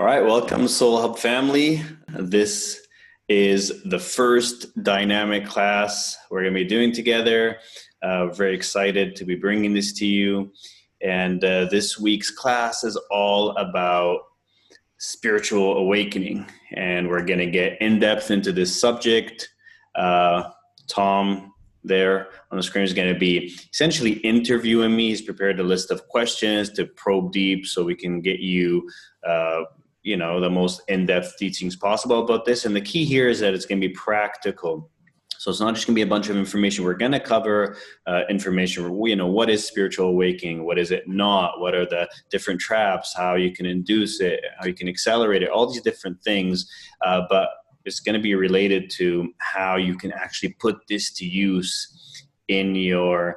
All right, welcome Soul Hub family. This is the first dynamic class we're going to be doing together. Very excited to be bringing this to you. And this week's class is all about spiritual awakening. And we're going to get in depth into this subject. Tom there on the screen is going to be essentially interviewing me. He's prepared a list of questions to probe deep so we can get you the most in-depth teachings possible about this. And the key here is that it's going to be practical. So it's not just going to be a bunch of information. We're going to cover information, what is spiritual awakening? What is it not? What are the different traps? How you can induce it? How you can accelerate it? All these different things. But it's going to be related to how you can actually put this to use in your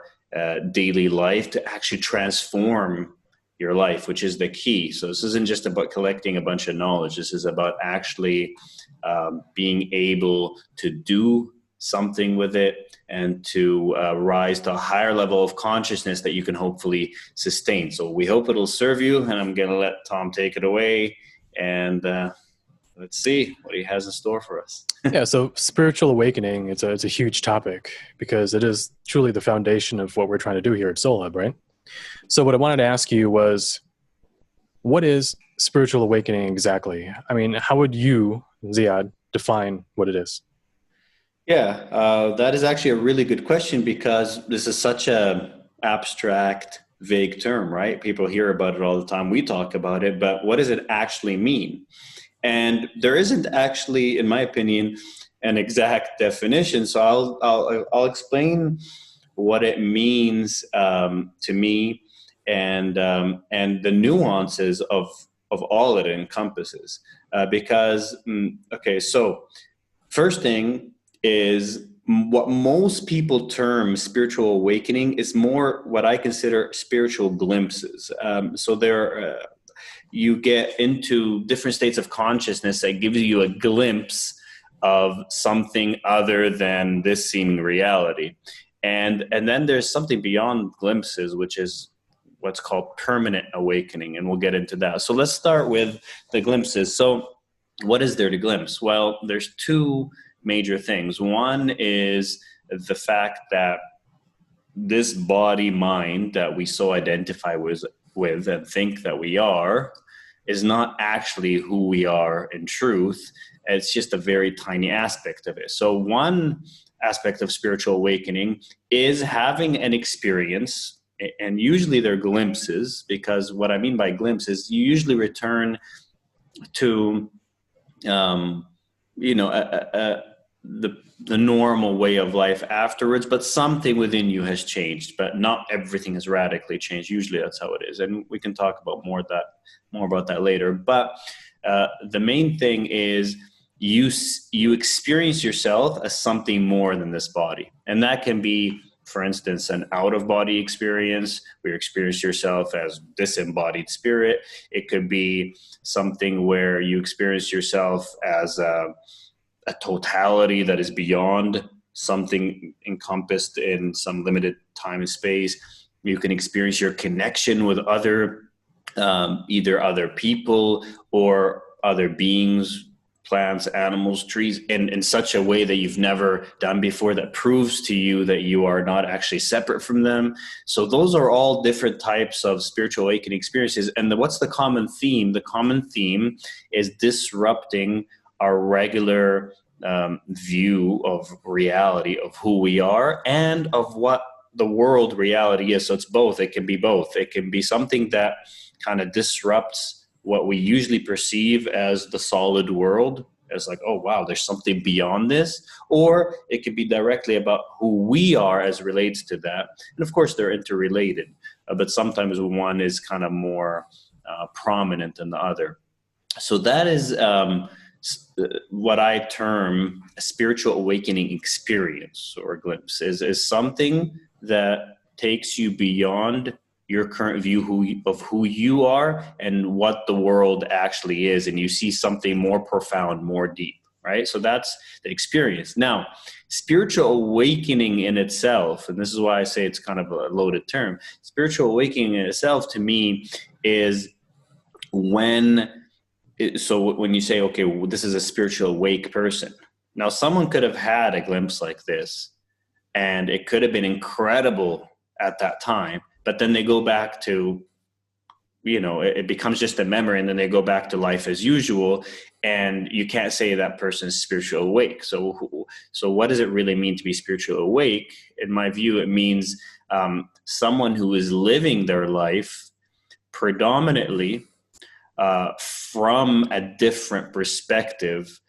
daily life to actually transform your life, which is the key. So this isn't just about collecting a bunch of knowledge. This is about actually being able to do something with it and to rise to a higher level of consciousness that you can hopefully sustain. So we hope it'll serve you, and I'm going to let Tom take it away, and let's see what he has in store for us. Yeah, so spiritual awakening, it's a huge topic because it is truly the foundation of what we're trying to do here at Soul Hub, right? So what I wanted to ask you was, what is spiritual awakening exactly? I mean, how would you, Ziad, define what it is? Yeah, that is actually a really good question because this is such a abstract, vague term, right? People hear about it all the time. We talk about it, but what does it actually mean? And there isn't actually, in my opinion, an exact definition. So I'll explain what it means to me and the nuances of all it encompasses. So first thing is what most people term spiritual awakening is more what I consider spiritual glimpses. You get into different states of consciousness that gives you a glimpse of something other than this seeming reality. And then there's something beyond glimpses, which is what's called permanent awakening, and we'll get into that. So let's start with the glimpses. So what is there to glimpse? Well, there's two major things. One is the fact that this body mind that we so identify with and think that we are is not actually who we are in truth. It's just a very tiny aspect of it. So one aspect of spiritual awakening is having an experience, and usually they're glimpses, because what I mean by glimpses, you usually return to the normal way of life afterwards, but something within you has changed, but not everything has radically changed. Usually that's how it is, and we can talk about more about that later. But the main thing is you experience yourself as something more than this body, and that can be, for instance, an out-of-body experience where you experience yourself as disembodied spirit. It could be something where you experience yourself as a totality that is beyond something encompassed in some limited time and space. You can experience your connection with either other people or other beings, plants, animals, trees, in such a way that you've never done before, that proves to you that you are not actually separate from them. So those are all different types of spiritual awakening experiences. And what's the common theme? The common theme is disrupting our regular view of reality, of who we are and of what the world reality is. So it's both. It can be both. It can be something that kind of disrupts what we usually perceive as the solid world, as like, oh, wow, there's something beyond this. Or it could be directly about who we are as relates to that. And of course, they're interrelated, but sometimes one is kind of more prominent than the other. So that is what I term a spiritual awakening experience or glimpse, is something that takes you beyond your current view of who you are and what the world actually is, and you see something more profound, more deep, right? So that's the experience. Now, spiritual awakening in itself, and this is why I say it's kind of a loaded term, spiritual awakening in itself to me is when So when you say, okay, well, this is a spiritual awake person, now someone could have had a glimpse like this and it could have been incredible at that time, but then they go back to, it becomes just a memory, and then they go back to life as usual, and you can't say that person is spiritual awake. So what does it really mean to be spiritual awake? In my view, it means someone who is living their life predominantly from a different perspective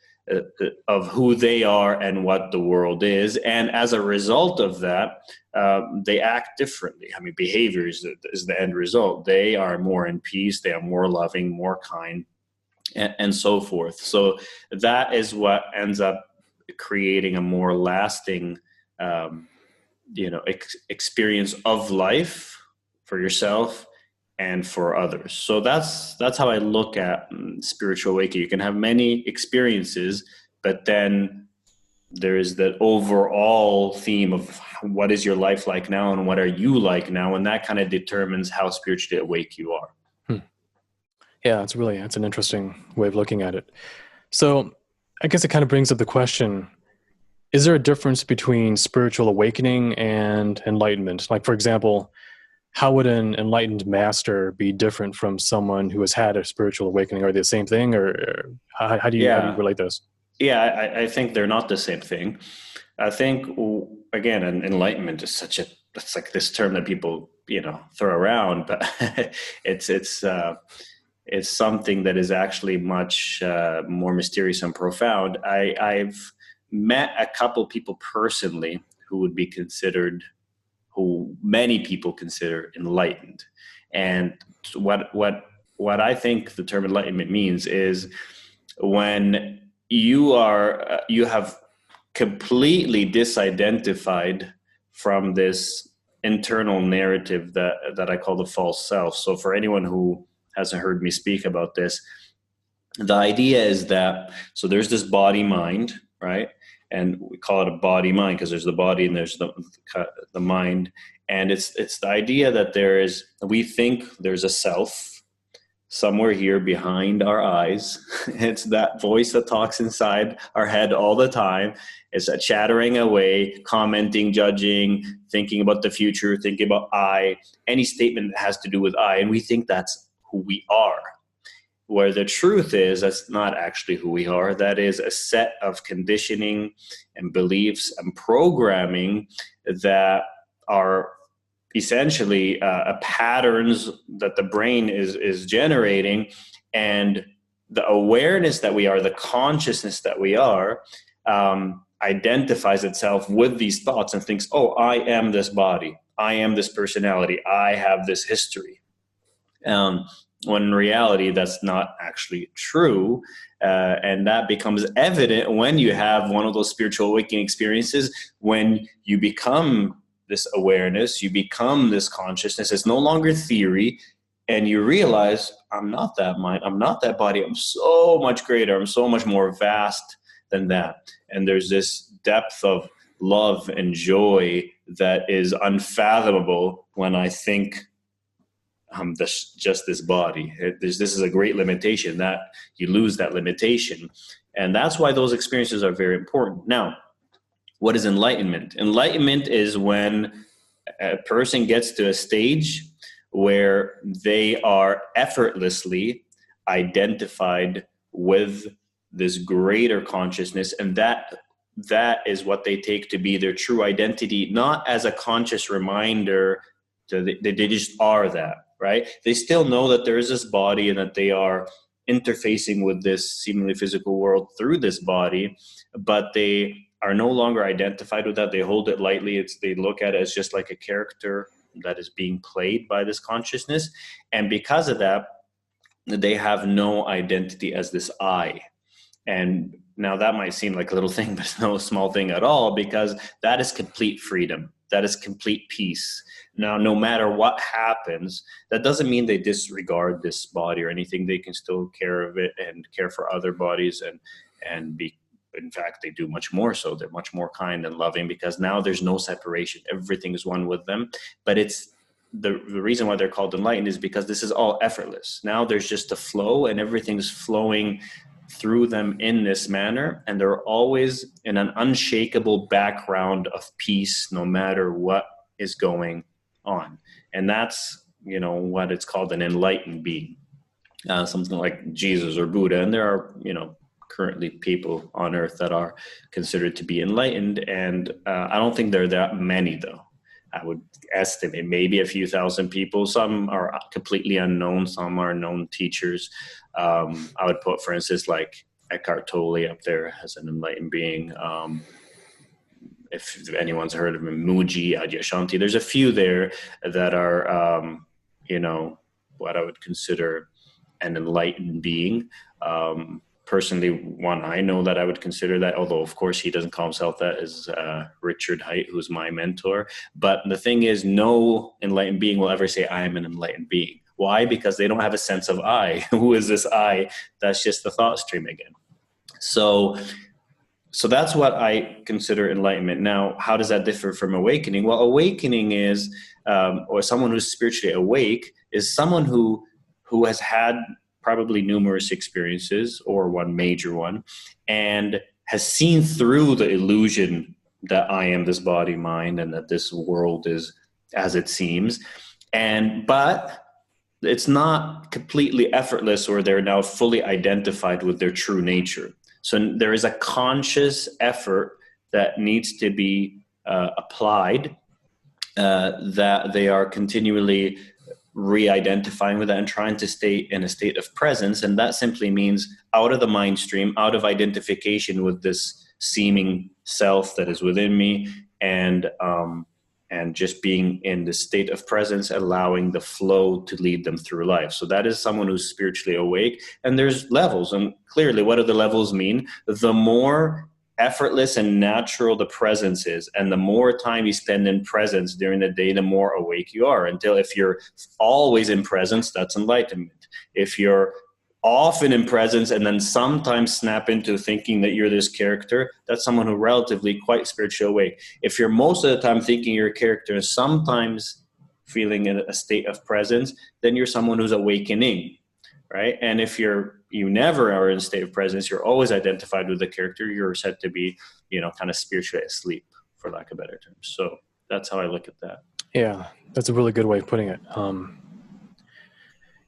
of who they are and what the world is. And as a result of that, they act differently. I mean, behavior is the end result. They are more in peace, they are more loving, more kind, and so forth. So that is what ends up creating a more lasting, experience of life for yourself and for others. So that's how I look at spiritual awakening. You can have many experiences, but then there is the overall theme of what is your life like now and what are you like now, and that kind of determines how spiritually awake you are. Yeah, it's an interesting way of looking at it. So I guess it kind of brings up the question, is there a difference between spiritual awakening and enlightenment? Like, for example, how would an enlightened master be different from someone who has had a spiritual awakening? Are they the same thing, or how do you relate this? Yeah, I think they're not the same thing. I think, again, enlightenment is it's like this term that people, throw around, but it's something that is actually much more mysterious and profound. I've met a couple people personally who many people consider enlightened. And what I think the term enlightenment means is when you have completely disidentified from this internal narrative that I call the false self. So for anyone who hasn't heard me speak about this, the idea is that, so there's this body mind, right? And we call it a body mind because there's the body and there's the mind. And it's the idea that we think there's a self somewhere here behind our eyes. It's that voice that talks inside our head all the time. It's chattering away, commenting, judging, thinking about the future, thinking about any statement that has to do with and we think that's who we are. Where the truth is, that's not actually who we are. That is a set of conditioning and beliefs and programming that are essentially patterns that the brain is generating, and the awareness that we are, the consciousness that we are, identifies itself with these thoughts and thinks, oh, I am this body, I am this personality, I have this history. When in reality, that's not actually true. And that becomes evident when you have one of those spiritual awakening experiences, when you become this awareness, you become this consciousness. It's no longer theory, and you realize, I'm not that mind, I'm not that body, I'm so much greater, I'm so much more vast than that. And there's this depth of love and joy that is unfathomable when I think just this body. This is a great limitation, that you lose that limitation. And that's why those experiences are very important. Now, what is enlightenment? Enlightenment is when a person gets to a stage where they are effortlessly identified with this greater consciousness, and that is what they take to be their true identity, not as a conscious reminder that they just are that, right? They still know that there is this body and that they are interfacing with this seemingly physical world through this body, but they are no longer identified with that. They hold it lightly. They look at it as just like a character that is being played by this consciousness. And because of that, they have no identity as this I. And now that might seem like a little thing, but it's no small thing at all, because that is complete freedom. That is complete peace. Now, no matter what happens, that doesn't mean they disregard this body or anything. They can still care of it and care for other bodies and be, in fact, they do much more so. They're much more kind and loving because now there's no separation. Everything is one with them. But it's the reason why they're called enlightened is because this is all effortless. Now there's just a flow, and everything's flowing through them in this manner, and they're always in an unshakable background of peace no matter what is going on. And that's, what it's called, an enlightened being, something like Jesus or Buddha. And there are, currently people on earth that are considered to be enlightened, and I don't think there are that many, though. I would estimate maybe a few thousand people. Some are completely unknown, some are known teachers. I would put, for instance, like Eckhart Tolle up there as an enlightened being. If anyone's heard of him, Mooji, Adyashanti, there's a few there that are, what I would consider an enlightened being. Personally, one I know that I would consider that, although of course he doesn't call himself that, is Richard Haidt, who's my mentor. But the thing is, no enlightened being will ever say, I am an enlightened being. Why? Because they don't have a sense of I. Who is this I? That's just the thought stream again. So that's what I consider enlightenment. Now, how does that differ from awakening? Well, awakening is, or someone who's spiritually awake, is someone who has had probably numerous experiences, or one major one, and has seen through the illusion that I am this body, mind, and that this world is as it seems. But it's not completely effortless, or they're now fully identified with their true nature. So there is a conscious effort that needs to be applied, that they are continually re-identifying with that and trying to stay in a state of presence. And that simply means out of the mind stream, out of identification with this seeming self that is within me, and just being in the state of presence, allowing the flow to lead them through life. So that is someone who's spiritually awake. And there's levels, and clearly, what do the levels mean? The more effortless and natural the presence is, and the more time you spend in presence during the day, the more awake you are. Until if you're always in presence, that's enlightenment. If you're often in presence and then sometimes snap into thinking that you're this character, that's someone who relatively quite spiritually awake. If you're most of the time thinking you're a character and sometimes feeling in a state of presence, then you're someone who's awakening, right? And if you never are in a state of presence, you're always identified with the character, you're said to be, kind of spiritually asleep, for lack of better terms. So that's how I look at that. Yeah, that's a really good way of putting it.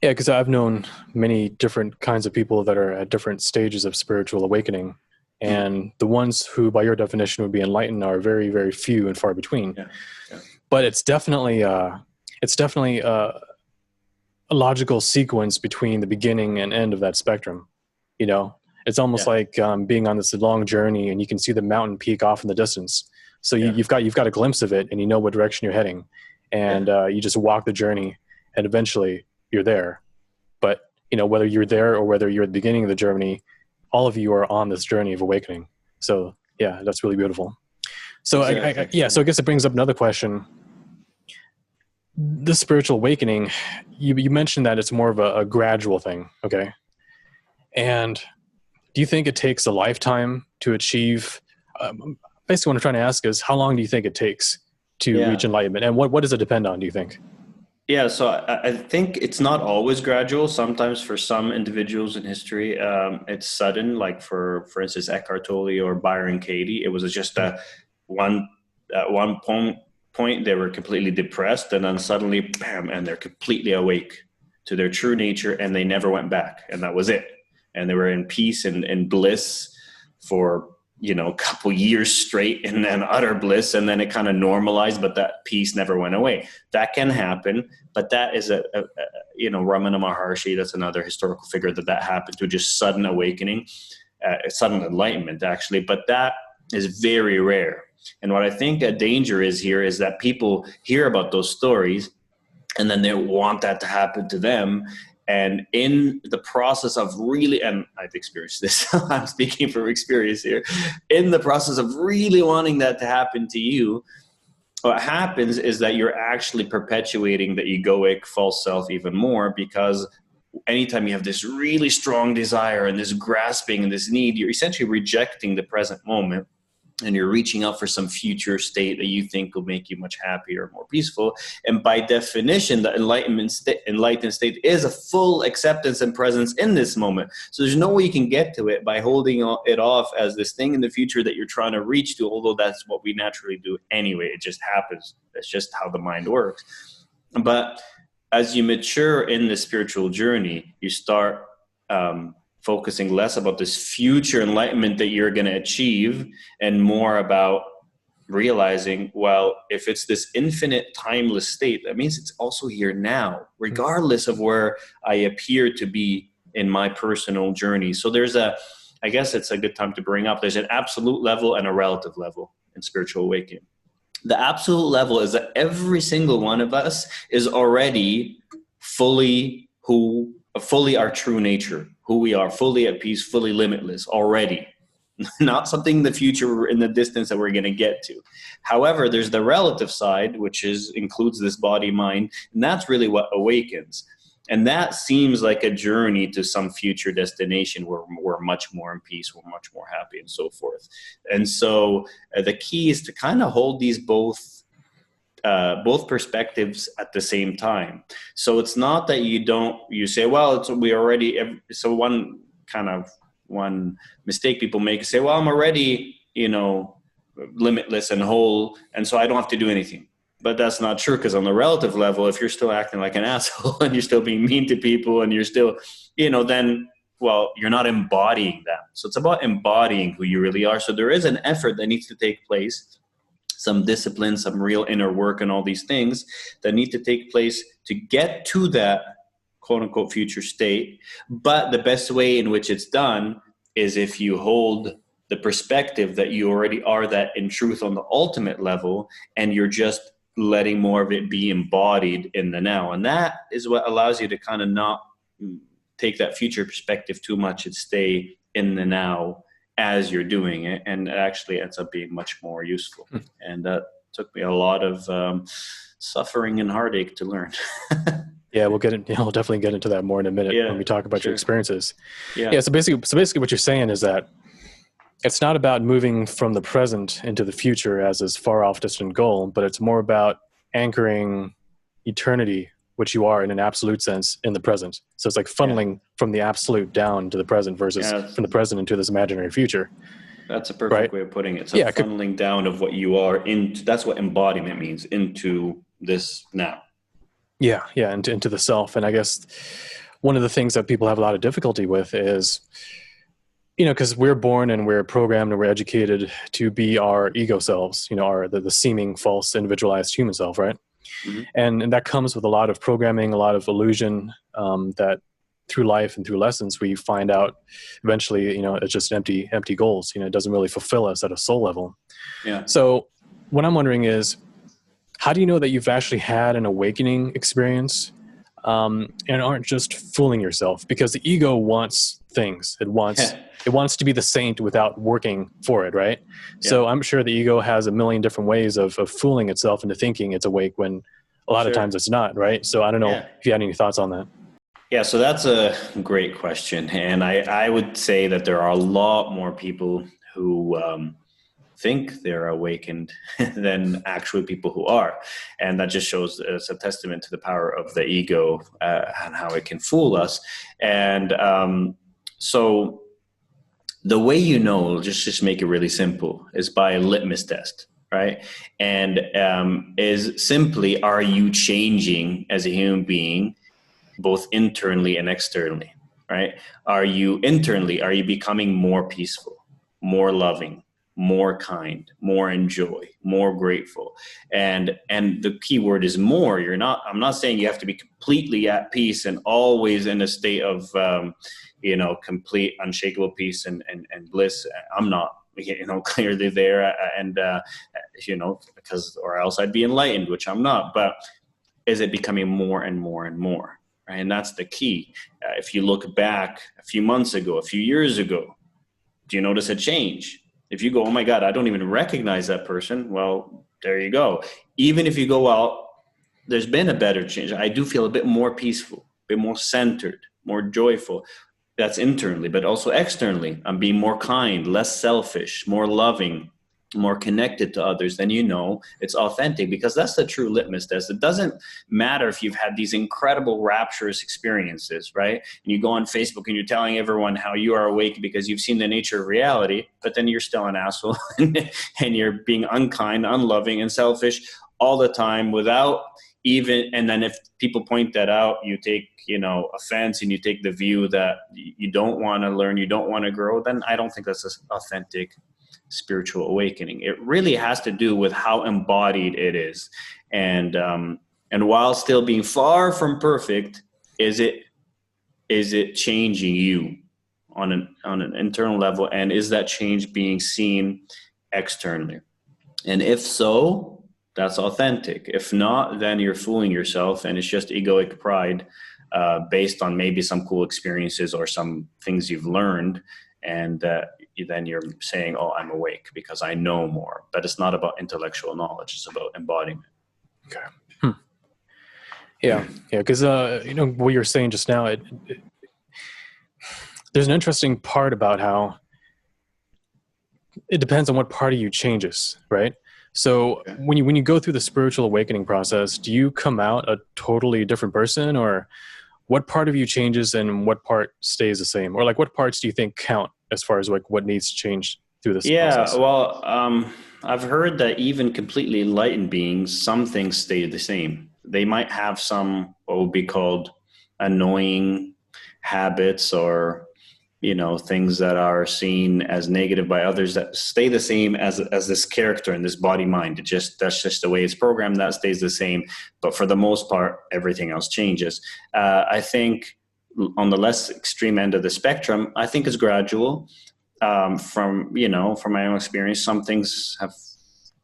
Yeah, because I've known many different kinds of people that are at different stages of spiritual awakening. And the ones who, by your definition, would be enlightened are very, very few and far between. Yeah. Yeah. But it's definitely a logical sequence between the beginning and end of that spectrum. It's almost like being on this long journey, and you can see the mountain peak off in the distance. So you've got a glimpse of it, and you know what direction you're heading, and you just walk the journey, and eventually you're there. But whether you're there or whether you're at the beginning of the journey, all of you are on this journey of awakening. So yeah, that's really beautiful. So exactly. So I guess it brings up another question. The spiritual awakening, you mentioned that it's more of a gradual thing, okay? And do you think it takes a lifetime to achieve? Basically, what I'm trying to ask is, how long do you think it takes to reach enlightenment, and what does it depend on? Do you think? Yeah, so I think it's not always gradual. Sometimes for some individuals in history, it's sudden. Like for instance, Eckhart Tolle or Byron Katie, it was just at one point they were completely depressed, and then suddenly, bam, and they're completely awake to their true nature, and they never went back, and that was it. And they were in peace and bliss for a couple years straight, and then utter bliss, and then it kind of normalized, but that peace never went away. That can happen, but that is Ramana Maharshi, that's another historical figure that happened to, just sudden awakening, sudden enlightenment actually, but that is very rare. And what I think a danger is here is that people hear about those stories and then they want that to happen to them. And in the process of really, and I've experienced this, I'm speaking from experience here, in the process of really wanting that to happen to you, what happens is that you're actually perpetuating the egoic false self even more, because anytime you have this really strong desire and this grasping and this need, you're essentially rejecting the present moment. and you're reaching out for some future state that you think will make you much happier, more peaceful. And by definition, the enlightened state is a full acceptance and presence in this moment. So there's no way you can get to it by holding it off as this thing in the future that you're trying to reach to, although that's what we naturally do anyway. It just happens. That's just how the mind works. But as you mature in the spiritual journey, you start focusing less about this future enlightenment that you're going to achieve and more about realizing, well, if it's this infinite timeless state, that means it's also here now, regardless of where I appear to be in my personal journey. So I guess it's a good time to bring up, there's an absolute level and a relative level in spiritual awakening. The absolute level is that every single one of us is already fully our true nature, who we are, fully at peace, fully limitless already. Not something in the future, in the distance that we're going to get to. However, there's the relative side, which includes this body, mind, and that's really what awakens. And that seems like a journey to some future destination where we're much more in peace, we're much more happy, and so forth. And so the key is to kind of hold these both perspectives at the same time. So it's not that you say, well, so one mistake people make is say, well, I'm already, limitless and whole, and so I don't have to do anything. But that's not true, because on the relative level, if you're still acting like an asshole and you're still being mean to people and you're still, then, well, you're not embodying that. So it's about embodying who you really are. So there is an effort that needs to take place, some discipline, some real inner work, and all these things that need to take place to get to that quote unquote future state. But the best way in which it's done is if you hold the perspective that you already are that in truth on the ultimate level, and you're just letting more of it be embodied in the now. And that is what allows you to kind of not take that future perspective too much and stay in the now as you're doing it. And it actually ends up being much more useful. And that took me a lot of suffering and heartache to learn. Yeah, we'll definitely get into that more in a minute when we talk about your experiences. Yeah. So basically what you're saying is that it's not about moving from the present into the future as this far off distant goal, but it's more about anchoring eternity, which you are in an absolute sense, in the present. So it's like funneling from the absolute down to the present versus from the present into this imaginary future. That's a perfect way of putting it. It's a funneling down of what you are into. That's what embodiment means, into this now. Yeah, into the self. And I guess one of the things that people have a lot of difficulty with is, because we're born and we're programmed and we're educated to be our ego selves, the seeming false individualized human self, right? Mm-hmm. And that comes with a lot of programming, a lot of illusion, that through life and through lessons, we find out eventually, it's just empty goals. It doesn't really fulfill us at a soul level. Yeah. So what I'm wondering is, how do you know that you've actually had an awakening experience, and aren't just fooling yourself? Because the ego wants things. It wants to be the saint without working for it, right? Yeah. So I'm sure the ego has a million different ways of fooling itself into thinking it's awake when a lot of times it's not, right? So I don't know if you had any thoughts on that. Yeah, so that's a great question. And I would say that there are a lot more people who think they're awakened than actually people who are. And that just shows it's a testament to the power of the ego and how it can fool us. And so the way just make it really simple, is by a litmus test, right? And is simply, are you changing as a human being, both internally and externally, right? Are you becoming more peaceful, more loving, more kind, more enjoy, more grateful? And the key word is more. I'm not saying you have to be completely at peace and always in a state of complete unshakable peace and bliss. I'm not clearly there, because or else I'd be enlightened, which I'm not. But is it becoming more and more and more? Right? And that's the key. If you look back a few months ago, a few years ago, do you notice a change? If you go, oh my God, I don't even recognize that person. Well, there you go. Even if you go out, there's been a better change. I do feel a bit more peaceful, a bit more centered, more joyful. That's internally, but also externally. I'm being more kind, less selfish, more loving, more connected to others, then you know it's authentic, because that's the true litmus test. It doesn't matter if you've had these incredible rapturous experiences, right? And you go on Facebook and you're telling everyone how you are awake because you've seen the nature of reality, but then you're still an asshole and you're being unkind, unloving, and selfish all the time without even, and then if people point that out, you take, offense, and you take the view that you don't want to learn, you don't want to grow, then I don't think that's an authentic spiritual awakening. It really has to do with how embodied it is. And while still being far from perfect, is it changing you on an internal level? And is that change being seen externally? And if so, that's authentic. If not, then you're fooling yourself, and it's just egoic pride based on maybe some cool experiences or some things you've learned. And then you're saying, oh, I'm awake because I know more. But it's not about intellectual knowledge. It's about embodiment. Okay. Yeah. Because, what you're saying just now, there's an interesting part about how it depends on what part of you changes, right? So when you go through the spiritual awakening process, do you come out a totally different person, or what part of you changes and what part stays the same? Or like, what parts do you think count as far as like what needs to change through this process? Yeah, well, I've heard that even completely enlightened beings, some things stay the same. They might have some what would be called annoying habits, or things that are seen as negative by others that stay the same as this character and this body mind. That's just the way it's programmed. That stays the same. But for the most part, everything else changes. I think on the less extreme end of the spectrum, I think it's gradual. From my own experience, some things have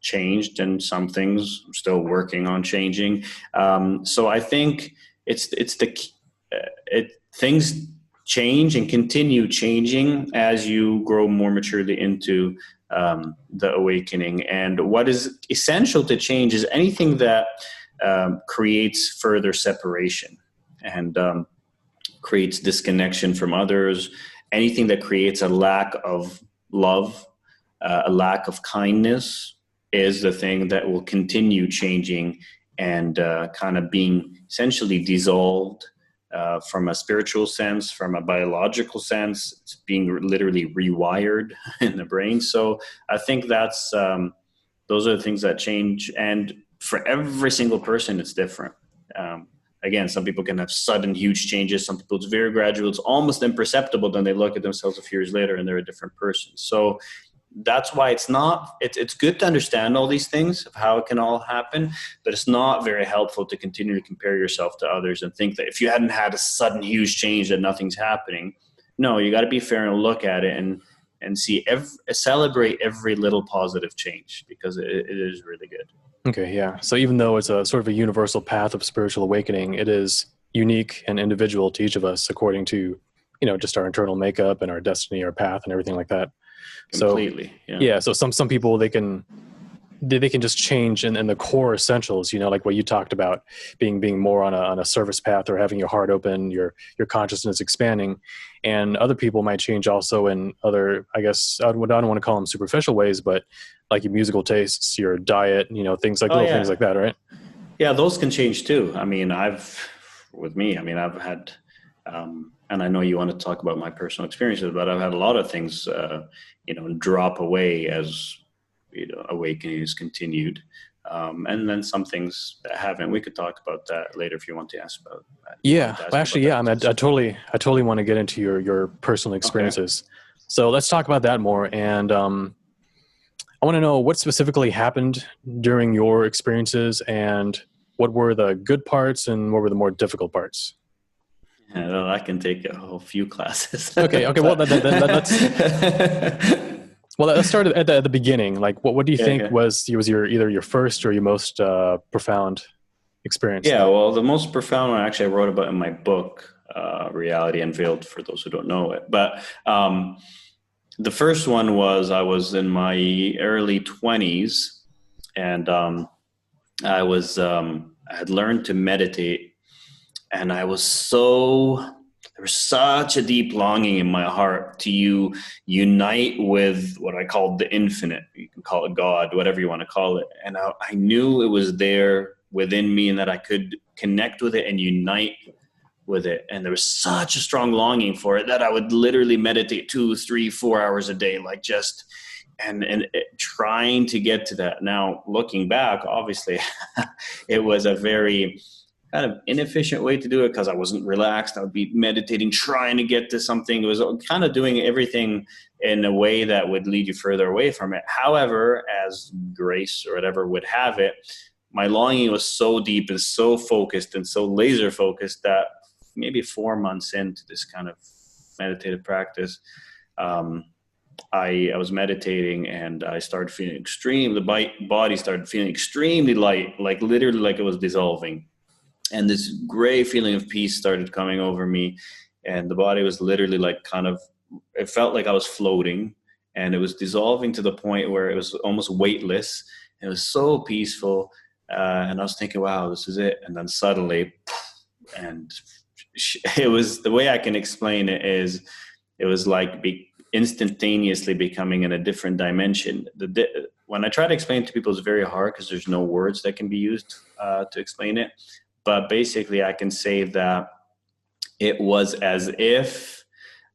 changed and some things I'm still working on changing. So I think things change and continue changing as you grow more maturely into the awakening. And what is essential to change is anything that creates further separation and creates disconnection from others, anything that creates a lack of love, a lack of kindness, is the thing that will continue changing and kind of being essentially dissolved. From a spiritual sense, from a biological sense, it's being literally rewired in the brain. So I think that's those are the things that change. And for every single person, it's different. Again, some people can have sudden, huge changes. Some people, it's very gradual. It's almost imperceptible. Then they look at themselves a few years later and they're a different person. So that's why it's good to understand all these things of how it can all happen, but it's not very helpful to continue to compare yourself to others and think that if you hadn't had a sudden huge change that nothing's happening. No, you got to be fair and look at it and see celebrate every little positive change, because it is really good. Okay. Yeah. So even though it's a sort of a universal path of spiritual awakening, it is unique and individual to each of us according to, just our internal makeup and our destiny, our path, and everything like that. Completely. So, yeah. So some people, they can just change in the core essentials, like what you talked about, being more on a service path, or having your heart open, your consciousness expanding. And other people might change also in other, I guess, I don't want to call them superficial ways, but like your musical tastes, your diet, things like things like that, right? Yeah, those can change too. I mean, I've had, and I know you want to talk about my personal experiences, but I've had a lot of things, drop away as, awakening has continued. And then some things that haven't. We could talk about that later if you want to ask about that. Yeah, actually, yeah. I totally want to get into your personal experiences. Okay. So let's talk about that more. And I want to know what specifically happened during your experiences, and what were the good parts and what were the more difficult parts. Yeah, I can take a whole few classes. Okay. Well, let's start at the beginning. Like, what do you think was either your first or your most profound experience? Yeah, well, the most profound one actually I wrote about in my book, Reality Unveiled, for those who don't know it. But the first one was I was in my early 20s, and I had learned to meditate, and I was so there was such a deep longing in my heart to unite with what I called the infinite. You can call it God, whatever you want to call it. And I knew it was there within me and that I could connect with it and unite with it. And there was such a strong longing for it that I would literally meditate 2, 3, 4 hours a day, like just, trying to get to that. Now, looking back, obviously, it was a very kind of inefficient way to do it because I wasn't relaxed. I would be meditating, trying to get to something. It was kind of doing everything in a way that would lead you further away from it. However, as grace or whatever would have it, my longing was so deep and so focused and so laser focused that maybe 4 months into this kind of meditative practice, I was meditating and I started feeling the body started feeling extremely light, like literally like it was dissolving. And this gray feeling of peace started coming over me. And the body was literally like it felt like I was floating, and it was dissolving to the point where it was almost weightless. It was so peaceful. And I was thinking, wow, this is it. And then suddenly, and it was, the way I can explain it is, it was like instantaneously becoming in a different dimension. When I try to explain it to people, it's very hard because there's no words that can be used to explain it. But basically, I can say that it was as if,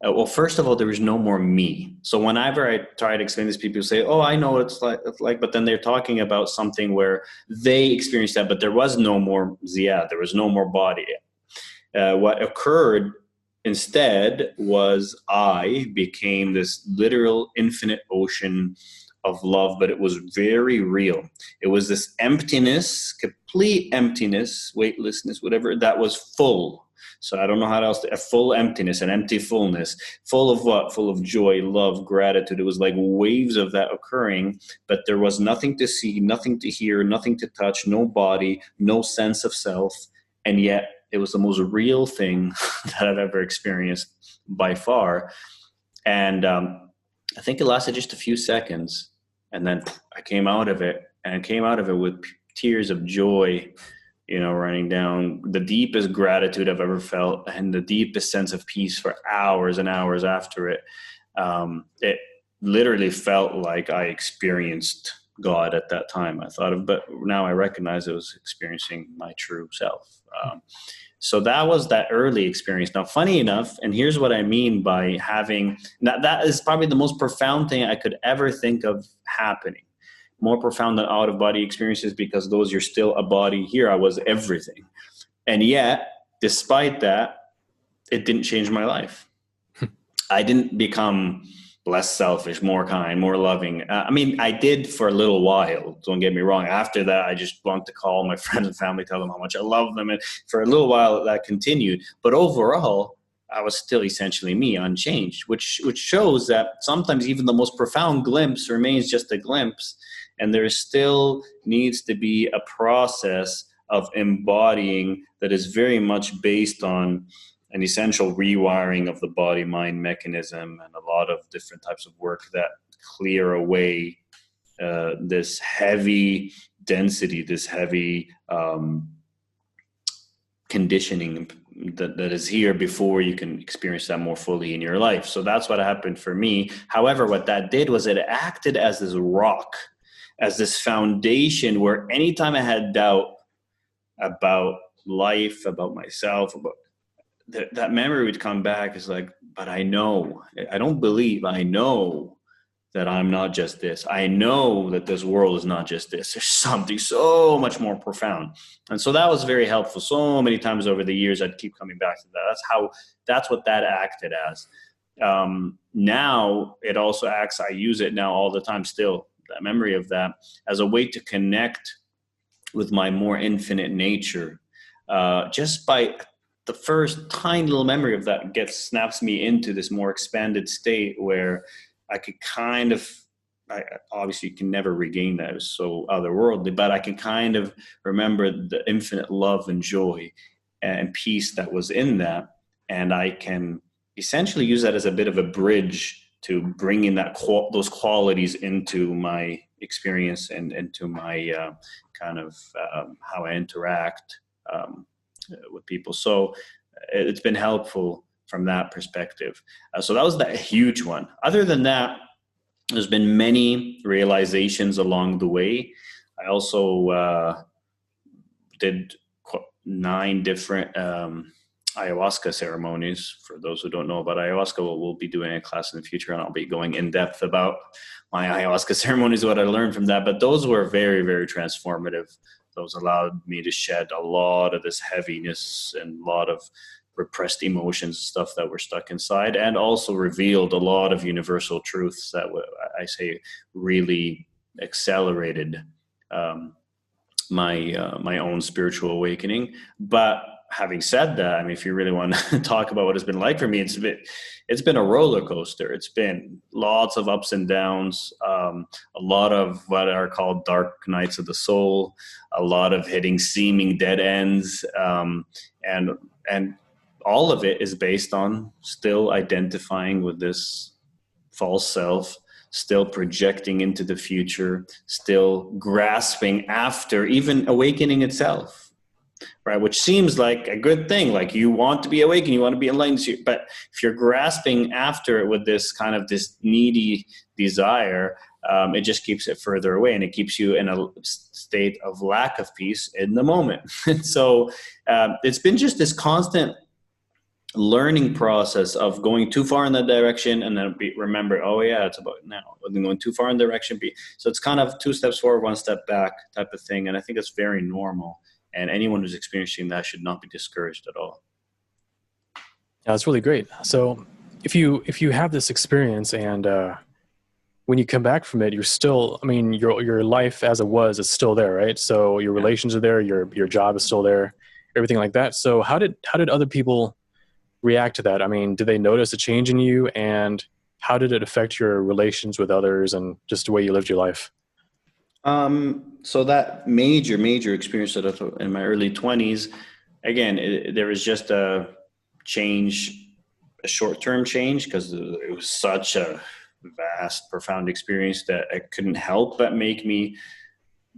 well, first of all, there was no more me. So whenever I try to explain this, people say, oh, I know what it's like, but then they're talking about something where they experienced that, but there was no more Zia, there was no more body. What occurred instead was I became this literal infinite ocean of love, but it was very real. It was this emptiness, complete emptiness, weightlessness, whatever, that was full. So I don't know how else a full emptiness, an empty fullness, full of what? Full of joy, love, gratitude. It was like waves of that occurring, but there was nothing to see, nothing to hear, nothing to touch, no body, no sense of self. And yet it was the most real thing that I've ever experienced by far. And I think it lasted just a few seconds. And then I came out of it, and I came out of it with tears of joy, running down, the deepest gratitude I've ever felt and the deepest sense of peace for hours and hours after it. It literally felt like I experienced God at that time. But now I recognize I was experiencing my true self. So that was that early experience. Now, funny enough, and here's what I mean by having, that is probably the most profound thing I could ever think of happening. More profound than out-of-body experiences, because those, you're still a body. Here I was everything. And yet, despite that, it didn't change my life. I didn't become less selfish, more kind, more loving. I did for a little while, don't get me wrong. After that, I just want to call my friends and family, tell them how much I love them. And for a little while, that continued. But overall, I was still essentially me, unchanged, which shows that sometimes even the most profound glimpse remains just a glimpse. And there still needs to be a process of embodying that is very much based on an essential rewiring of the body-mind mechanism and a lot of different types of work that clear away this heavy density, this heavy conditioning that is here before you can experience that more fully in your life. So that's what happened for me. However, what that did was it acted as this rock, as this foundation where anytime I had doubt about life, about myself, about that memory would come back. Is like, but I know, I don't believe, I know that I'm not just this. I know that this world is not just this. There's something so much more profound. And so that was very helpful. So many times over the years, I'd keep coming back to that. That's what that acted as. Now it also acts, I use it now all the time still, that memory of that, as a way to connect with my more infinite nature. Just by the first tiny little memory of that snaps me into this more expanded state where I could I obviously can never regain that. It was so otherworldly, but I can kind of remember the infinite love and joy and peace that was in that. And I can essentially use that as a bit of a bridge to bring in those qualities into my experience and into my how I interact with people. So it's been helpful from that perspective. So that was that huge one. Other than that, there's been many realizations along the way. I also did 9 different ayahuasca ceremonies. For those who don't know about ayahuasca, we'll be doing a class in the future, and I'll be going in depth about my ayahuasca ceremonies, what I learned from that. But those were very, very transformative. Those allowed me to shed a lot of this heaviness and a lot of repressed emotions, stuff that were stuck inside, and also revealed a lot of universal truths that I say really accelerated my own spiritual awakening. But having said that, I mean, if you really want to talk about what it's been like for me, it's been a roller coaster. It's been lots of ups and downs, a lot of what are called dark nights of the soul, a lot of hitting seeming dead ends, and all of it is based on still identifying with this false self, still projecting into the future, still grasping after even awakening itself, right? Which seems like a good thing. Like, you want to be awakened, you want to be enlightened, but if you're grasping after it with this kind of this needy desire, it just keeps it further away, and it keeps you in a state of lack of peace in the moment. And so it's been just this constant learning process of going too far in that direction, and then remember, oh yeah, it's about now. And then going too far in the direction B. So it's kind of 2 steps forward, 1 step back type of thing. And I think it's very normal. And anyone who's experiencing that should not be discouraged at all. Yeah, that's really great. So if you have this experience, and when you come back from it, you're still, I mean, your life as it was is still there, right? So your relations are there, your job is still there, everything like that. So how did other people react to that? I mean, did they notice a change in you, and how did it affect your relations with others and just the way you lived your life? So that major experience that I thought in my early 20s, again, there was just a change, a short-term change, because it was such a vast, profound experience that I couldn't help but make me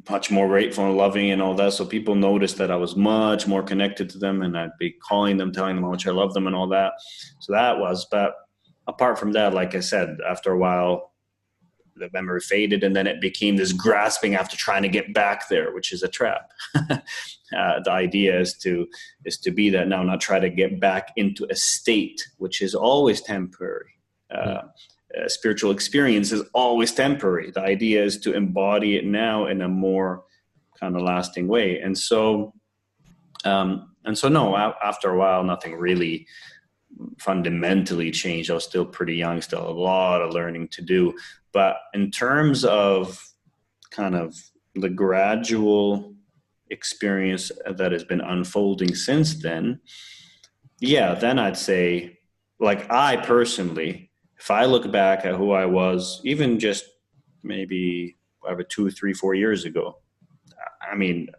much more grateful and loving and all that. So people noticed that I was much more connected to them, and I'd be calling them, telling them how much I love them and all that. So that was, but apart from that, like I said, after a while, the memory faded, and then it became this grasping after trying to get back there, which is a trap. The idea is to be that now, not try to get back into a state, which is always temporary. Spiritual experience is always temporary. The idea is to embody it now in a more kind of lasting way. And so no, after a while, nothing really fundamentally changed. I was still pretty young, still a lot of learning to do. But in terms of kind of the gradual experience that has been unfolding since then, yeah, then I'd say, like, I personally, if I look back at who I was, even just maybe 2, 3, 4 years ago, I mean,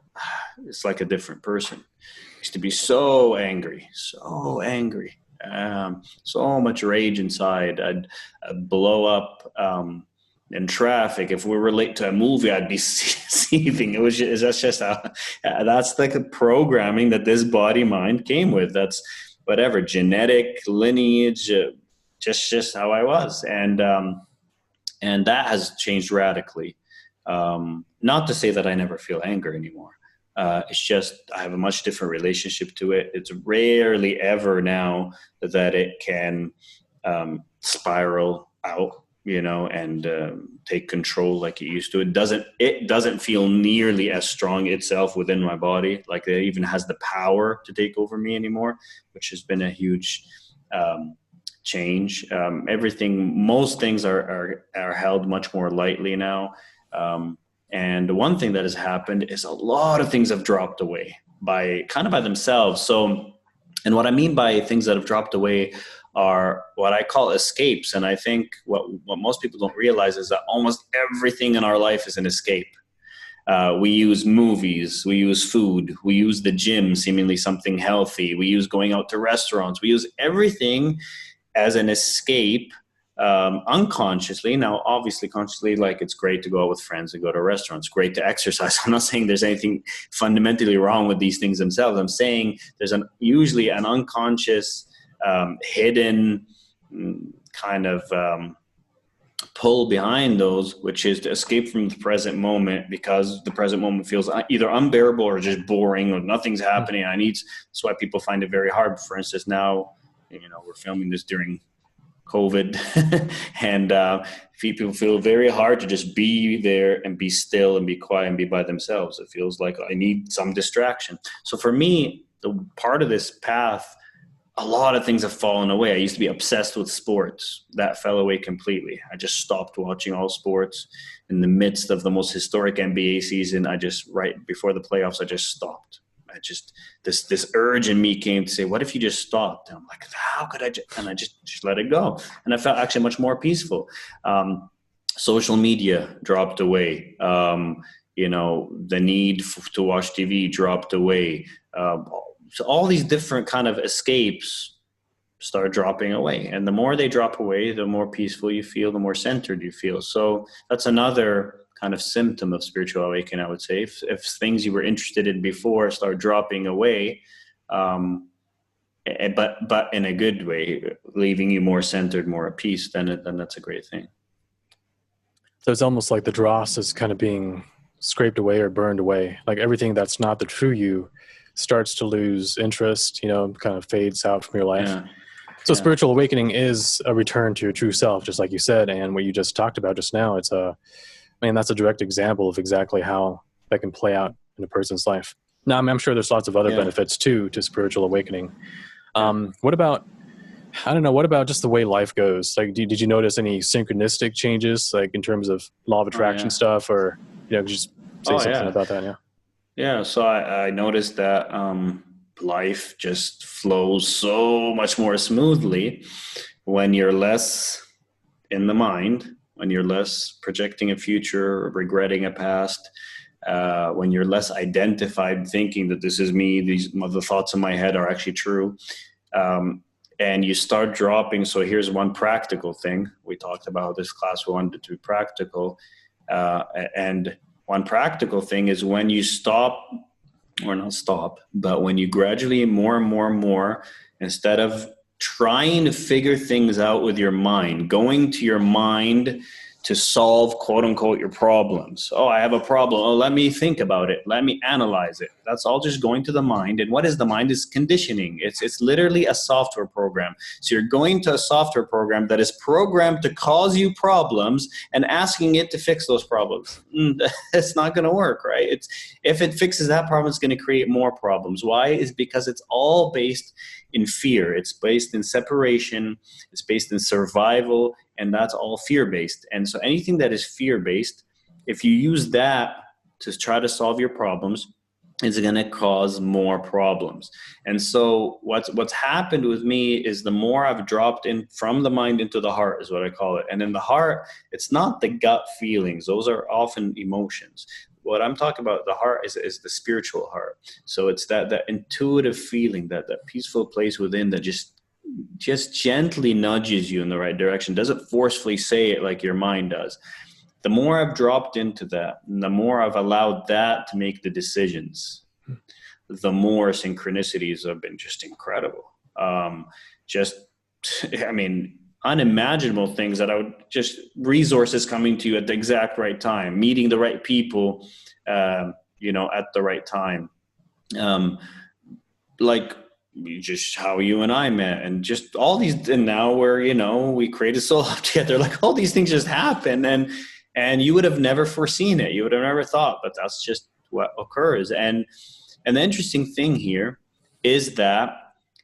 it's like a different person. I used to be so angry, so much rage inside. I'd blow up in traffic. If we were late to a movie, I'd be seething. That's like a programming that this body mind came with. That's whatever, genetic lineage, just how I was. And that has changed radically. Not to say that I never feel anger anymore. It's just I have a much different relationship to it. It's rarely ever now that it can spiral out, and take control like it used to. It doesn't feel nearly as strong itself within my body, like it even has the power to take over me anymore, which has been a huge change. Most things are held much more lightly now. And one thing that has happened is a lot of things have dropped away by themselves. So, and what I mean by things that have dropped away are what I call escapes. And I think what most people don't realize is that almost everything in our life is an escape. We use movies, we use food, we use the gym, seemingly something healthy. We use going out to restaurants. We use everything as an escape, unconsciously. Now, obviously, consciously, like, it's great to go out with friends and go to restaurants. Great to exercise. I'm not saying there's anything fundamentally wrong with these things themselves. I'm saying there's usually an unconscious hidden kind of pull behind those, which is to escape from the present moment, because the present moment feels either unbearable or just boring, or nothing's happening. That's why people find it very hard. For instance, now, we're filming this during COVID and people feel very hard to just be there and be still and be quiet and be by themselves. It feels like I need some distraction. So for me, the part of this path, a lot of things have fallen away. I used to be obsessed with sports. That fell away completely. I just stopped watching all sports. In the midst of the most historic NBA season, right before the playoffs, I just stopped. This urge in me came to say, what if you just stopped? And I'm like, how could I and I just let it go. And I felt actually much more peaceful. Social media dropped away. The need to watch TV dropped away. So all these different kind of escapes start dropping away. And the more they drop away, the more peaceful you feel, the more centered you feel. So that's another kind of symptom of spiritual awakening, I would say. If things you were interested in before start dropping away, but in a good way, leaving you more centered, more at peace, then that's a great thing. So it's almost like the dross is kind of being scraped away or burned away. Like everything that's not the true you starts to lose interest, kind of fades out from your life. Yeah. So spiritual awakening is a return to your true self, just like you said. And what you just talked about just now, that's a direct example of exactly how that can play out in a person's life. Now, I'm sure there's lots of other benefits too to spiritual awakening. What about just the way life goes? Like, did you notice any synchronistic changes, like in terms of law of attraction stuff, or, just say something about that? Yeah. Yeah. So I noticed that life just flows so much more smoothly when you're less in the mind, when you're less projecting a future or regretting a past, when you're less identified thinking that this is me, the thoughts in my head are actually true. And you start dropping. So here's one practical thing. We talked about this class, we wanted to be practical. And one practical thing is when you but when you gradually more and more, instead of trying to figure things out with your mind, going to your mind to solve, quote unquote, your problems. Oh, I have a problem. Oh, let me think about it. Let me analyze it. That's all just going to the mind. And what is the mind? Is conditioning. It's literally a software program. So you're going to a software program that is programmed to cause you problems and asking it to fix those problems. It's not going to work, right? If it fixes that problem, it's going to create more problems. Why? Is because it's all based in fear. It's based in separation. It's based in survival. And that's all fear-based. And so anything that is fear-based, if you use that to try to solve your problems, it's going to cause more problems. And so what's happened with me is the more I've dropped in from the mind into the heart is what I call it. And in the heart, it's not the gut feelings. Those are often emotions. What I'm talking about, the heart is the spiritual heart. So it's that intuitive feeling, that peaceful place within that just gently nudges you in the right direction, doesn't forcefully say it like your mind does. The more I've dropped into that, and the more I've allowed that to make the decisions, the more synchronicities have been just incredible. Unimaginable things that I would just resources coming to you at the exact right time, meeting the right people, at the right time. Just how you and I met, and just all these, and now we created Soul Hub together, like all these things just happen, and you would have never foreseen it. You would have never thought, but that's just what occurs. And the interesting thing here is that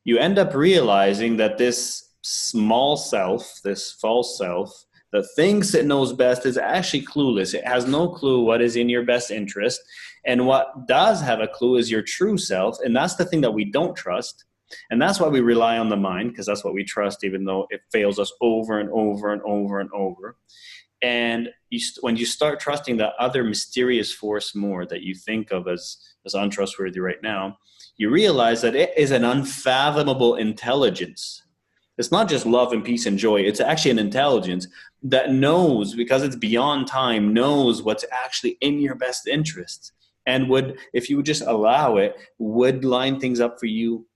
you end up realizing that this small self, this false self, that thinks it knows best is actually clueless. It has no clue what is in your best interest. And what does have a clue is your true self. And that's the thing that we don't trust. And that's why we rely on the mind, because that's what we trust, even though it fails us over and over and over and over. And when you start trusting that other mysterious force more that you think of as untrustworthy right now, you realize that it is an unfathomable intelligence. It's not just love and peace and joy. It's actually an intelligence that knows, because it's beyond time, knows what's actually in your best interest. And if you would just allow it, would line things up for you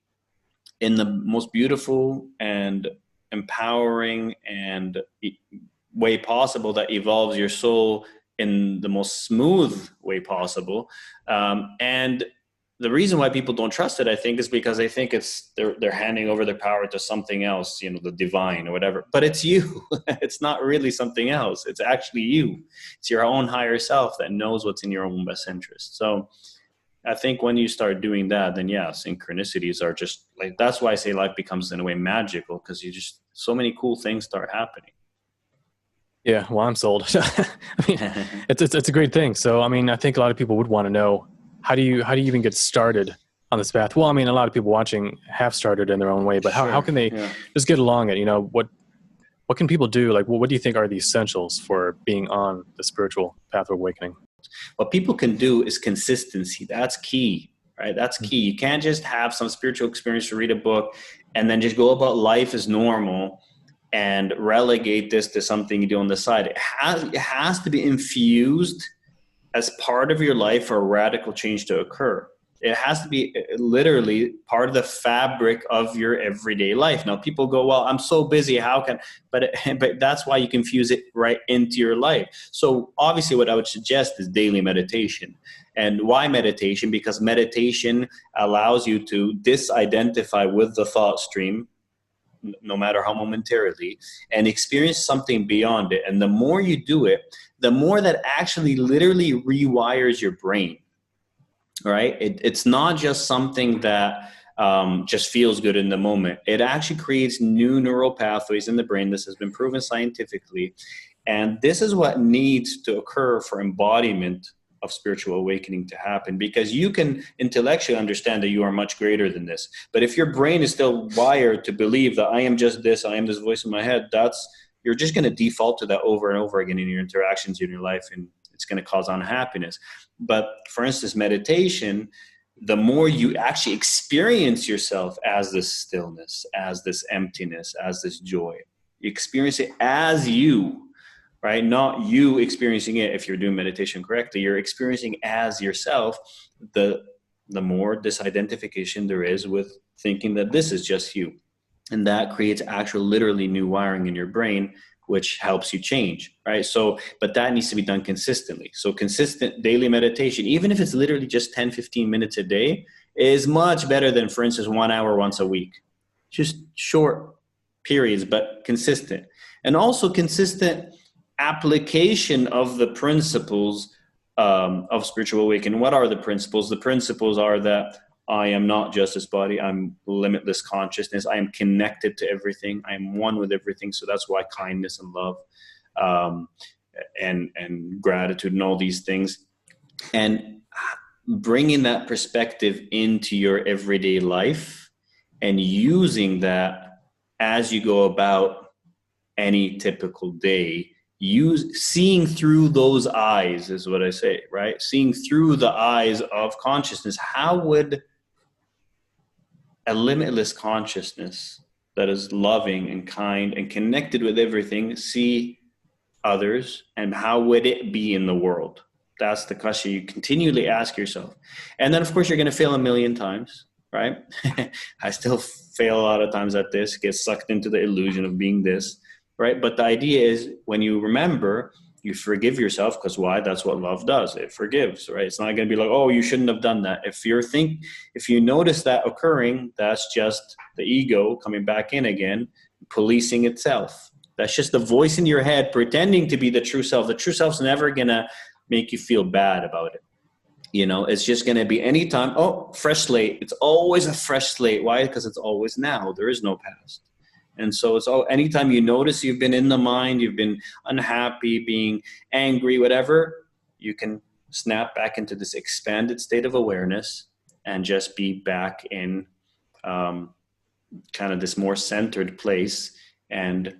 in the most beautiful and empowering and way possible, that evolves your soul in the most smooth way possible. And the reason why people don't trust it, I think, is because they think they're handing over their power to something else, the divine or whatever. But it's you. It's not really something else. It's actually you. It's your own higher self that knows what's in your own best interest. So I think when you start doing that, then yeah, synchronicities are just like, that's why I say life becomes in a way magical, because so many cool things start happening. Yeah, well, I'm sold. I mean, it's a great thing. So, I mean, I think a lot of people would want to know, how do you even get started on this path? Well, I mean, a lot of people watching have started in their own way, but how can they just get along it? What can people do? Like, what do you think are the essentials for being on the spiritual path of awakening? What people can do is consistency. That's key, right? That's key. You can't just have some spiritual experience or read a book and then just go about life as normal and relegate this to something you do on the side. It has to be infused as part of your life for a radical change to occur. It has to be literally part of the fabric of your everyday life. Now, people go, well, I'm so busy. How can, but that's why you can fuse it right into your life. So obviously what I would suggest is daily meditation. And why meditation? Because meditation allows you to disidentify with the thought stream, no matter how momentarily, and experience something beyond it. And the more you do it, the more that actually literally rewires your brain, right? It's not just something that just feels good in the moment. It actually creates new neural pathways in the brain. This has been proven scientifically. And this is what needs to occur for embodiment of spiritual awakening to happen, because you can intellectually understand that you are much greater than this. But if your brain is still wired to believe that I am just this, I am this voice in my head, you're just going to default to that over and over again in your interactions in your life, and it's going to cause unhappiness. But for instance, meditation, the more you actually experience yourself as this stillness, as this emptiness, as this joy, you experience it as you, right? Not you experiencing it. If you're doing meditation correctly, you're experiencing as yourself. The more disidentification there is with thinking that this is just you. And that creates actual literally new wiring in your brain, which helps you change, right? So, but that needs to be done consistently. So consistent daily meditation, even if it's literally just 10, 15 minutes a day, is much better than, for instance, 1 hour once a week. Just short periods, but consistent. And also consistent application of the principles of spiritual awakening. What are the principles? The principles are that I am not just this body. I'm limitless consciousness. I am connected to everything. I am one with everything. So that's why kindness and love and gratitude and all these things. And bringing that perspective into your everyday life and using that as you go about any typical day, seeing through those eyes is what I say, right? Seeing through the eyes of consciousness. How would a limitless consciousness that is loving and kind and connected with everything see others, and how would it be in the world? That's the question you continually ask yourself. And then of course you're going to fail a million times, right? I still fail a lot of times at this, get sucked into the illusion of being this, right? But the idea is, when you remember, you forgive yourself, because why? That's what love does. It forgives, right? It's not going to be like, oh, you shouldn't have done that. If you notice that occurring, that's just the ego coming back in again, policing itself. That's just the voice in your head pretending to be the true self. The true self's never going to make you feel bad about it. It's just going to be anytime, oh, fresh slate. It's always a fresh slate. Why? Because it's always now. There is no past. And so anytime you notice you've been in the mind, you've been unhappy, being angry, whatever, you can snap back into this expanded state of awareness and just be back in kind of this more centered place, and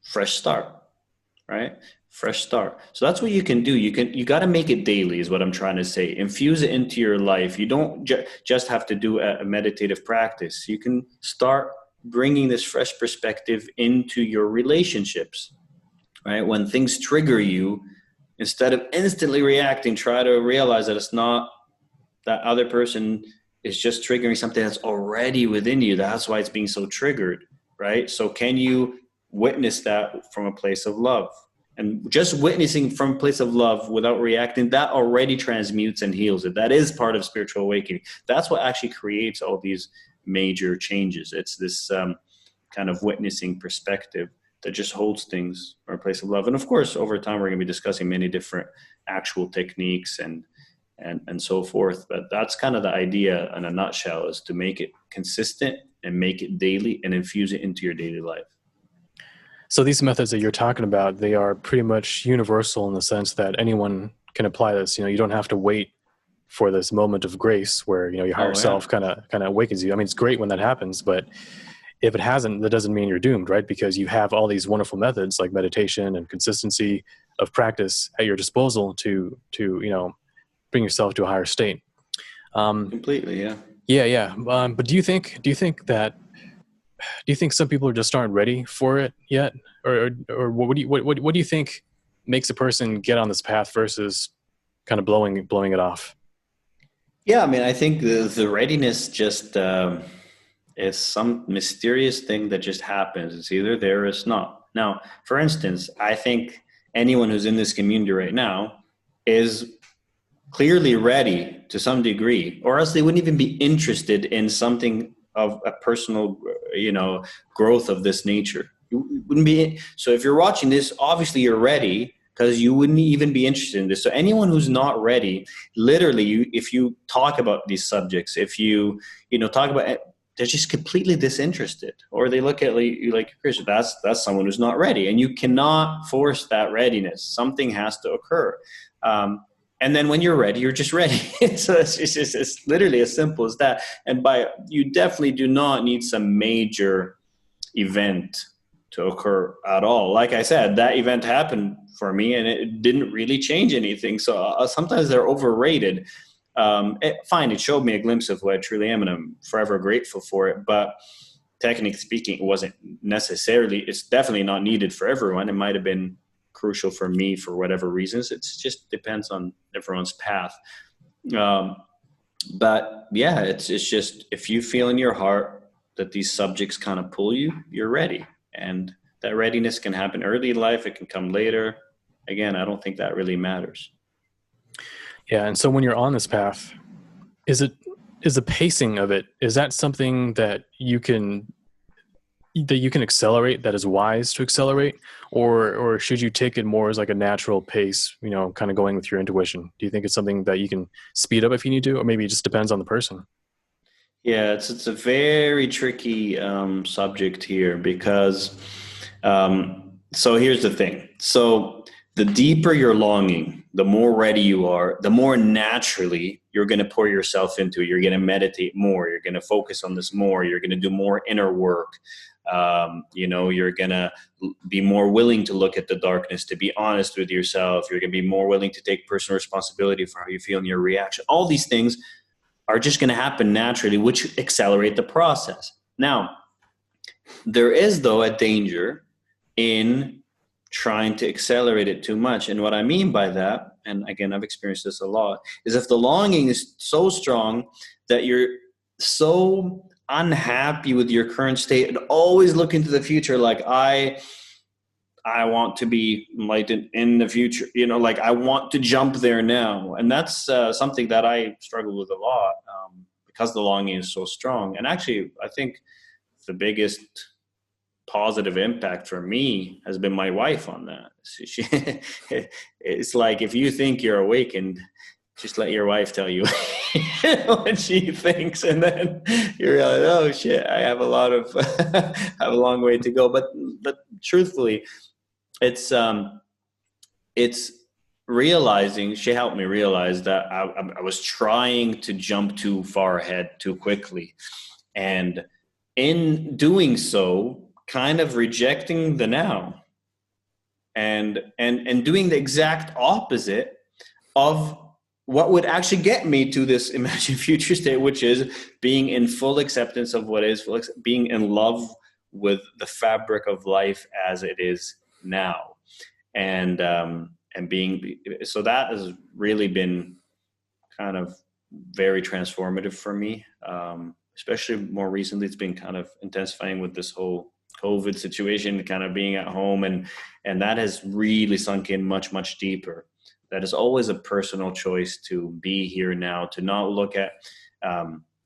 fresh start, right? Fresh start. So that's what you can do. You got to make it daily is what I'm trying to say. Infuse it into your life. You don't just have to do a meditative practice. You can start bringing this fresh perspective into your relationships, right? When things trigger you, instead of instantly reacting, try to realize that it's not that other person is just triggering something that's already within you. That's why it's being so triggered, right? So can you witness that from a place of love? And just witnessing from a place of love without reacting, that already transmutes and heals it. That is part of spiritual awakening. That's what actually creates all these major changes. It's this kind of witnessing perspective that just holds things from a place of love. And of course, over time, we're going to be discussing many different actual techniques and so forth. But that's kind of the idea in a nutshell, is to make it consistent and make it daily and infuse it into your daily life. So these methods that you're talking about, they are pretty much universal in the sense that anyone can apply this. You don't have to wait for this moment of grace where, your higher self kind of awakens you. I mean, it's great when that happens, but if it hasn't, that doesn't mean you're doomed, right? Because you have all these wonderful methods like meditation and consistency of practice at your disposal to bring yourself to a higher state. Completely, yeah. Yeah. But do you think some people just aren't ready for it yet, or what do you think makes a person get on this path versus kind of blowing it off? Yeah, I mean, I think the readiness just is some mysterious thing that just happens. It's either there or it's not. Now, for instance, I think anyone who's in this community right now is clearly ready to some degree, or else they wouldn't even be interested in something of a personal, growth of this nature. You wouldn't be. So if you're watching this, obviously you're ready, because you wouldn't even be interested in this. So anyone who's not ready, literally, if you talk about these subjects, if you talk about it, they're just completely disinterested, or they look at you like Christian. That's someone who's not ready, and you cannot force that readiness. Something has to occur. And then when you're ready, you're just ready. So it's literally as simple as that. And you definitely do not need some major event to occur at all. Like I said, that event happened for me and it didn't really change anything. So sometimes they're overrated. Fine, it showed me a glimpse of who I truly am, and I'm forever grateful for it. But technically speaking, it wasn't necessarily, it's definitely not needed for everyone. It might have been crucial for me for whatever reasons. It just depends on everyone's path. But yeah, it's just, if you feel in your heart that these subjects kind of pull you, you're ready. And that readiness can happen early in life. It can come later. Again, I don't think that really matters. Yeah. And so when you're on this path, is the pacing of it, is that something that you can accelerate, that is wise to accelerate, or should you take it more as like a natural pace, kind of going with your intuition? Do you think it's something that you can speed up if you need to, or maybe it just depends on the person? Yeah, it's a very tricky subject here, because so here's the thing. So the deeper your longing, the more ready you are, the more naturally you're going to pour yourself into it. You're going to meditate more. You're going to focus on this more. You're going to do more inner work. You're going to be more willing to look at the darkness, to be honest with yourself. You're going to be more willing to take personal responsibility for how you feel in your reaction. All these things are just going to happen naturally, which accelerate the process. Now, there is, though, a danger in trying to accelerate it too much. And what I mean by that, and again, I've experienced this a lot, is if the longing is so strong that you're so unhappy with your current state and always look into the future, like I want to be enlightened in the future, like I want to jump there now. And that's something that I struggle with a lot, because the longing is so strong. And actually, I think the biggest positive impact for me has been my wife on that. It's like, if you think you're awakened, just let your wife tell you what she thinks, and then you realize, oh shit, I have a long way to go. But truthfully, it's realizing, she helped me realize that I was trying to jump too far ahead too quickly, and in doing so, kind of rejecting the now, and doing the exact opposite of what would actually get me to this imagined future state, which is being in full acceptance of what is, being in love with the fabric of life as it is now. And being, so that has really been kind of very transformative for me. Especially more recently, it's been kind of intensifying with this whole COVID situation, kind of being at home, and that has really sunk in much, much deeper. That is always a personal choice to be here now, to not look at,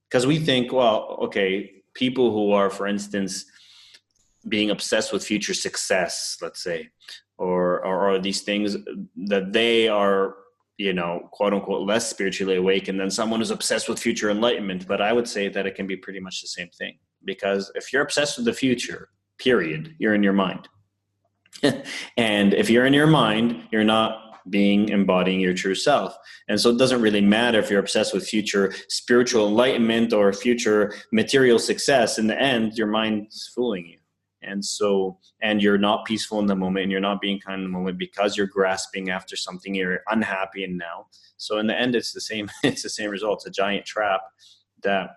because we think, well, okay, people who are, for instance, being obsessed with future success, let's say, or these things, that they are, you know, quote unquote, less spiritually awakened than someone who's obsessed with future enlightenment. But I would say that it can be pretty much the same thing, because if you're obsessed with the future, period, you're in your mind. And if you're in your mind, you're not embodying your true self. And so it doesn't really matter if you're obsessed with future spiritual enlightenment or future material success. In the end, your mind's fooling you. And so, and you're not peaceful in the moment, and you're not being kind in the moment because you're grasping after something, you're unhappy in now. So in the end, it's the same, it's the same result. It's a giant trap that,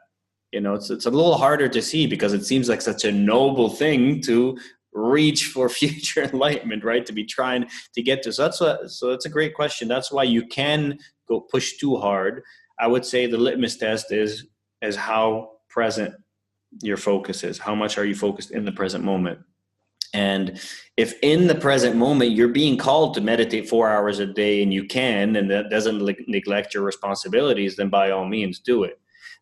you know, it's a little harder to see, because it seems like such a noble thing to reach for future enlightenment, right? To be trying to get to. So that's a great question. That's why you can go push too hard. I would say the litmus test is how present your focus is. How much are you focused in the present moment? And if in the present moment you're being called to meditate 4 hours a day, and you can, and that doesn't neglect your responsibilities, then by all means do it.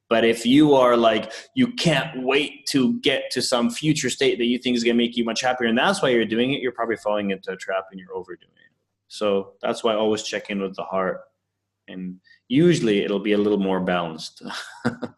But if you are like, you can't wait to get to some future state that you think is going to make you much happier, and that's why you're doing it, you're probably falling into a trap and you're overdoing it. So that's why I always check in with the heart. And usually it'll be a little more balanced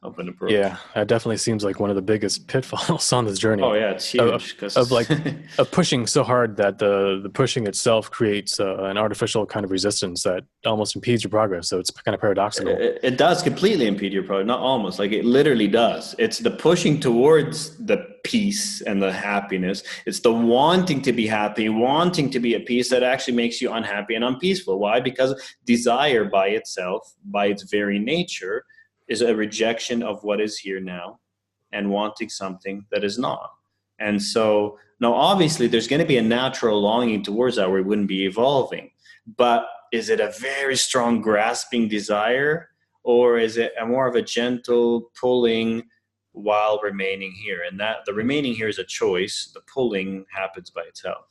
of an approach. Yeah, that definitely seems like one of the biggest pitfalls on this journey. Oh yeah, it's huge. Of pushing so hard that the pushing itself creates an artificial kind of resistance that almost impedes your progress. So it's kind of paradoxical. It does completely impede your progress. Not almost, like it literally does. It's the pushing towards the peace and the happiness. It's the wanting to be happy, wanting to be at peace, that actually makes you unhappy and unpeaceful. Why? Because desire by itself, by its very nature, is a rejection of what is here now and wanting something that is not. And so now obviously there's going to be a natural longing towards that, or we wouldn't be evolving. But is it a very strong grasping desire, or is it a more of a gentle pulling while remaining here? And that the remaining here is a choice. The pulling happens by itself.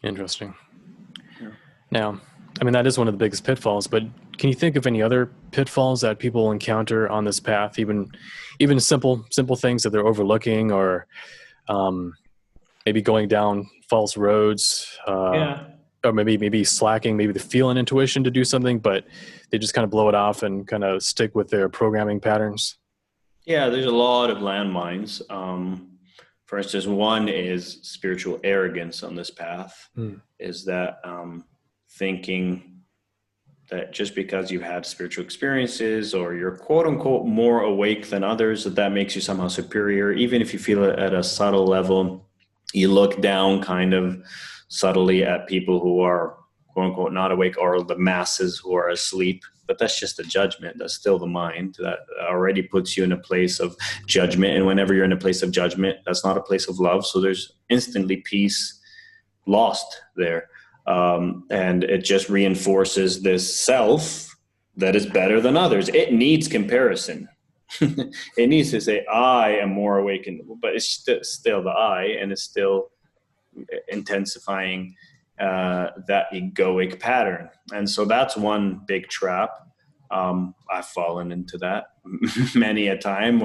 Interesting. Yeah. Now, I mean, that is one of the biggest pitfalls, but can you think of any other pitfalls that people encounter on this path, even simple things that they're overlooking, or maybe going down false roads, or maybe slacking, maybe they feel an intuition to do something, but they just kind of blow it off and kind of stick with their programming patterns? Yeah, there's a lot of landmines. For instance, one is spiritual arrogance on this path, is that thinking that just because you had spiritual experiences, or you're quote unquote more awake than others, that makes you somehow superior. Even if you feel it at a subtle level, you look down kind of subtly at people who are quote unquote not awake, or the masses who are asleep. But that's just a judgment. That's still the mind that already puts you in a place of judgment. And whenever you're in a place of judgment, that's not a place of love. So there's instantly peace lost there. And it just reinforces this self that is better than others. It needs comparison. It needs to say, I am more awakened, but it's still the I, and it's still intensifying that egoic pattern. And so that's one big trap. I've fallen into that many a time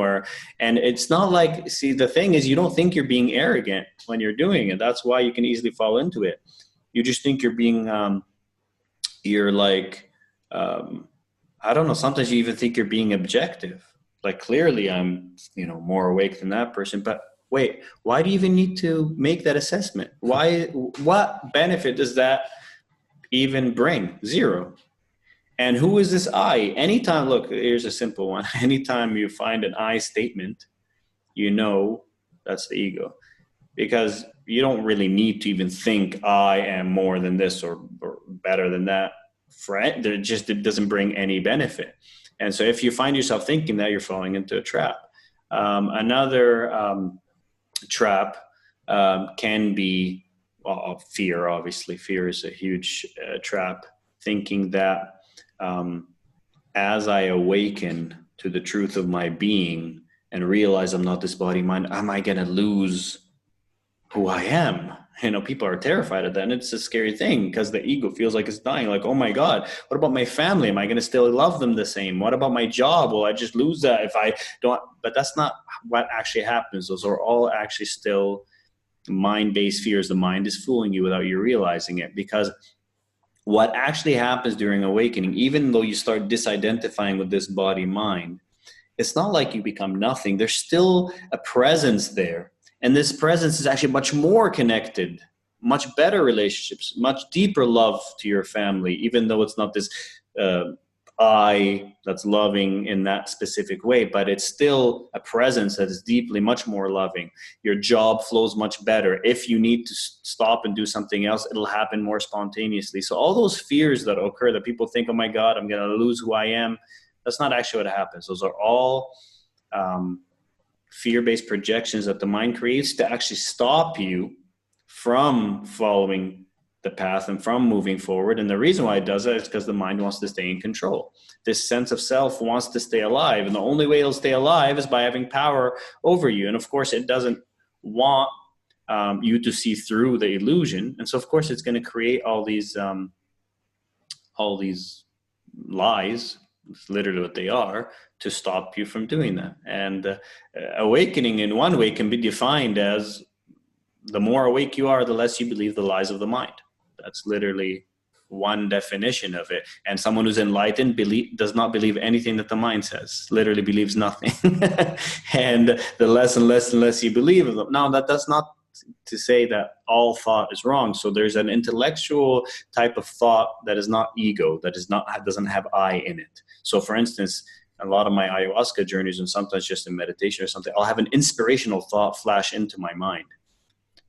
and it's not like, see, the thing is, you don't think you're being arrogant when you're doing it. That's why you can easily fall into it. You just think you're being, you're like, I don't know, sometimes you even think you're being objective. Like, clearly I'm, more awake than that person, but wait, why do you even need to make that assessment? What benefit does that even bring? Zero. And who is this I? Anytime, look, here's a simple one. Anytime you find an I statement, that's the ego. Because you don't really need to even think I am more than this or better than that. It doesn't bring any benefit. And so if you find yourself thinking that, you're falling into a trap. Another trap can be fear. Obviously, fear is a huge trap. Thinking that as I awaken to the truth of my being and realize I'm not this body mind, am I going to lose who I am? People are terrified of that. And it's a scary thing because the ego feels like it's dying. Like, oh my God, what about my family? Am I going to still love them the same? What about my job? Will I just lose that if I don't? But that's not what actually happens. Those are all actually still mind-based fears. The mind is fooling you without you realizing it, because what actually happens during awakening, even though you start disidentifying with this body mind, it's not like you become nothing. There's still a presence there. And this presence is actually much more connected, much better relationships, much deeper love to your family, even though it's not this I that's loving in that specific way, but it's still a presence that is deeply much more loving. Your job flows much better. If you need to stop and do something else, it'll happen more spontaneously. So all those fears that occur, that people think, oh my God, I'm going to lose who I am, that's not actually what happens. Those are all fear-based projections that the mind creates to actually stop you from following the path and from moving forward. And the reason why it does that is because the mind wants to stay in control. This sense of self wants to stay alive. And the only way it'll stay alive is by having power over you. And of course, it doesn't want you to see through the illusion. And so, of course, it's going to create all these lies. It's literally what they are, to stop you from doing that. And awakening in one way can be defined as the more awake you are, the less you believe the lies of the mind. That's literally one definition of it. And someone who's enlightened does not believe anything that the mind says, literally believes nothing. And the less and less and less you believe of them. Now, that's not to say that all thought is wrong. So there's an intellectual type of thought that is not ego, doesn't have I in it. So for instance, a lot of my ayahuasca journeys, and sometimes just in meditation or something, I'll have an inspirational thought flash into my mind,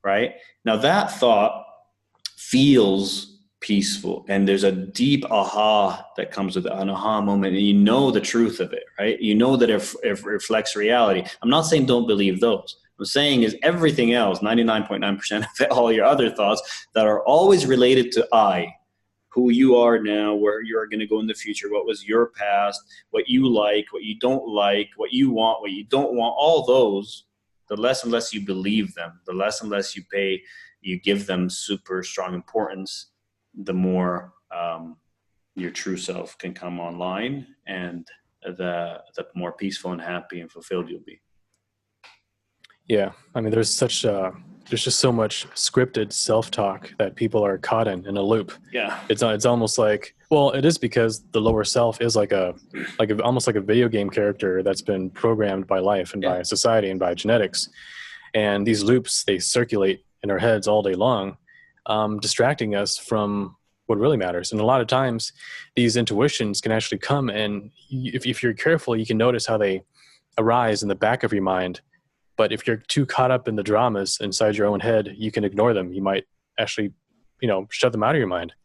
right? Now that thought feels peaceful, and there's a deep aha that comes with it, an aha moment, and you know the truth of it, right? You know that it reflects reality. I'm not saying don't believe those. What I'm saying is everything else, 99.9% of it, all your other thoughts that are always related to I, who you are now, where you're going to go in the future, what was your past, what you like, what you don't like, what you want, what you don't want, all those, the less and less you believe them, the less and less you give them super strong importance, the more your true self can come online, and the more peaceful and happy and fulfilled you'll be. Yeah, I mean, there's just so much scripted self-talk that people are caught in a loop. Yeah, it's almost like, well, it is because the lower self is almost like a video game character that's been programmed by life and by society and by genetics, and these loops, they circulate in our heads all day long, distracting us from what really matters. And a lot of times, these intuitions can actually come, and if you're careful, you can notice how they arise in the back of your mind. But if you're too caught up in the dramas inside your own head, you can ignore them. You might actually, shut them out of your mind.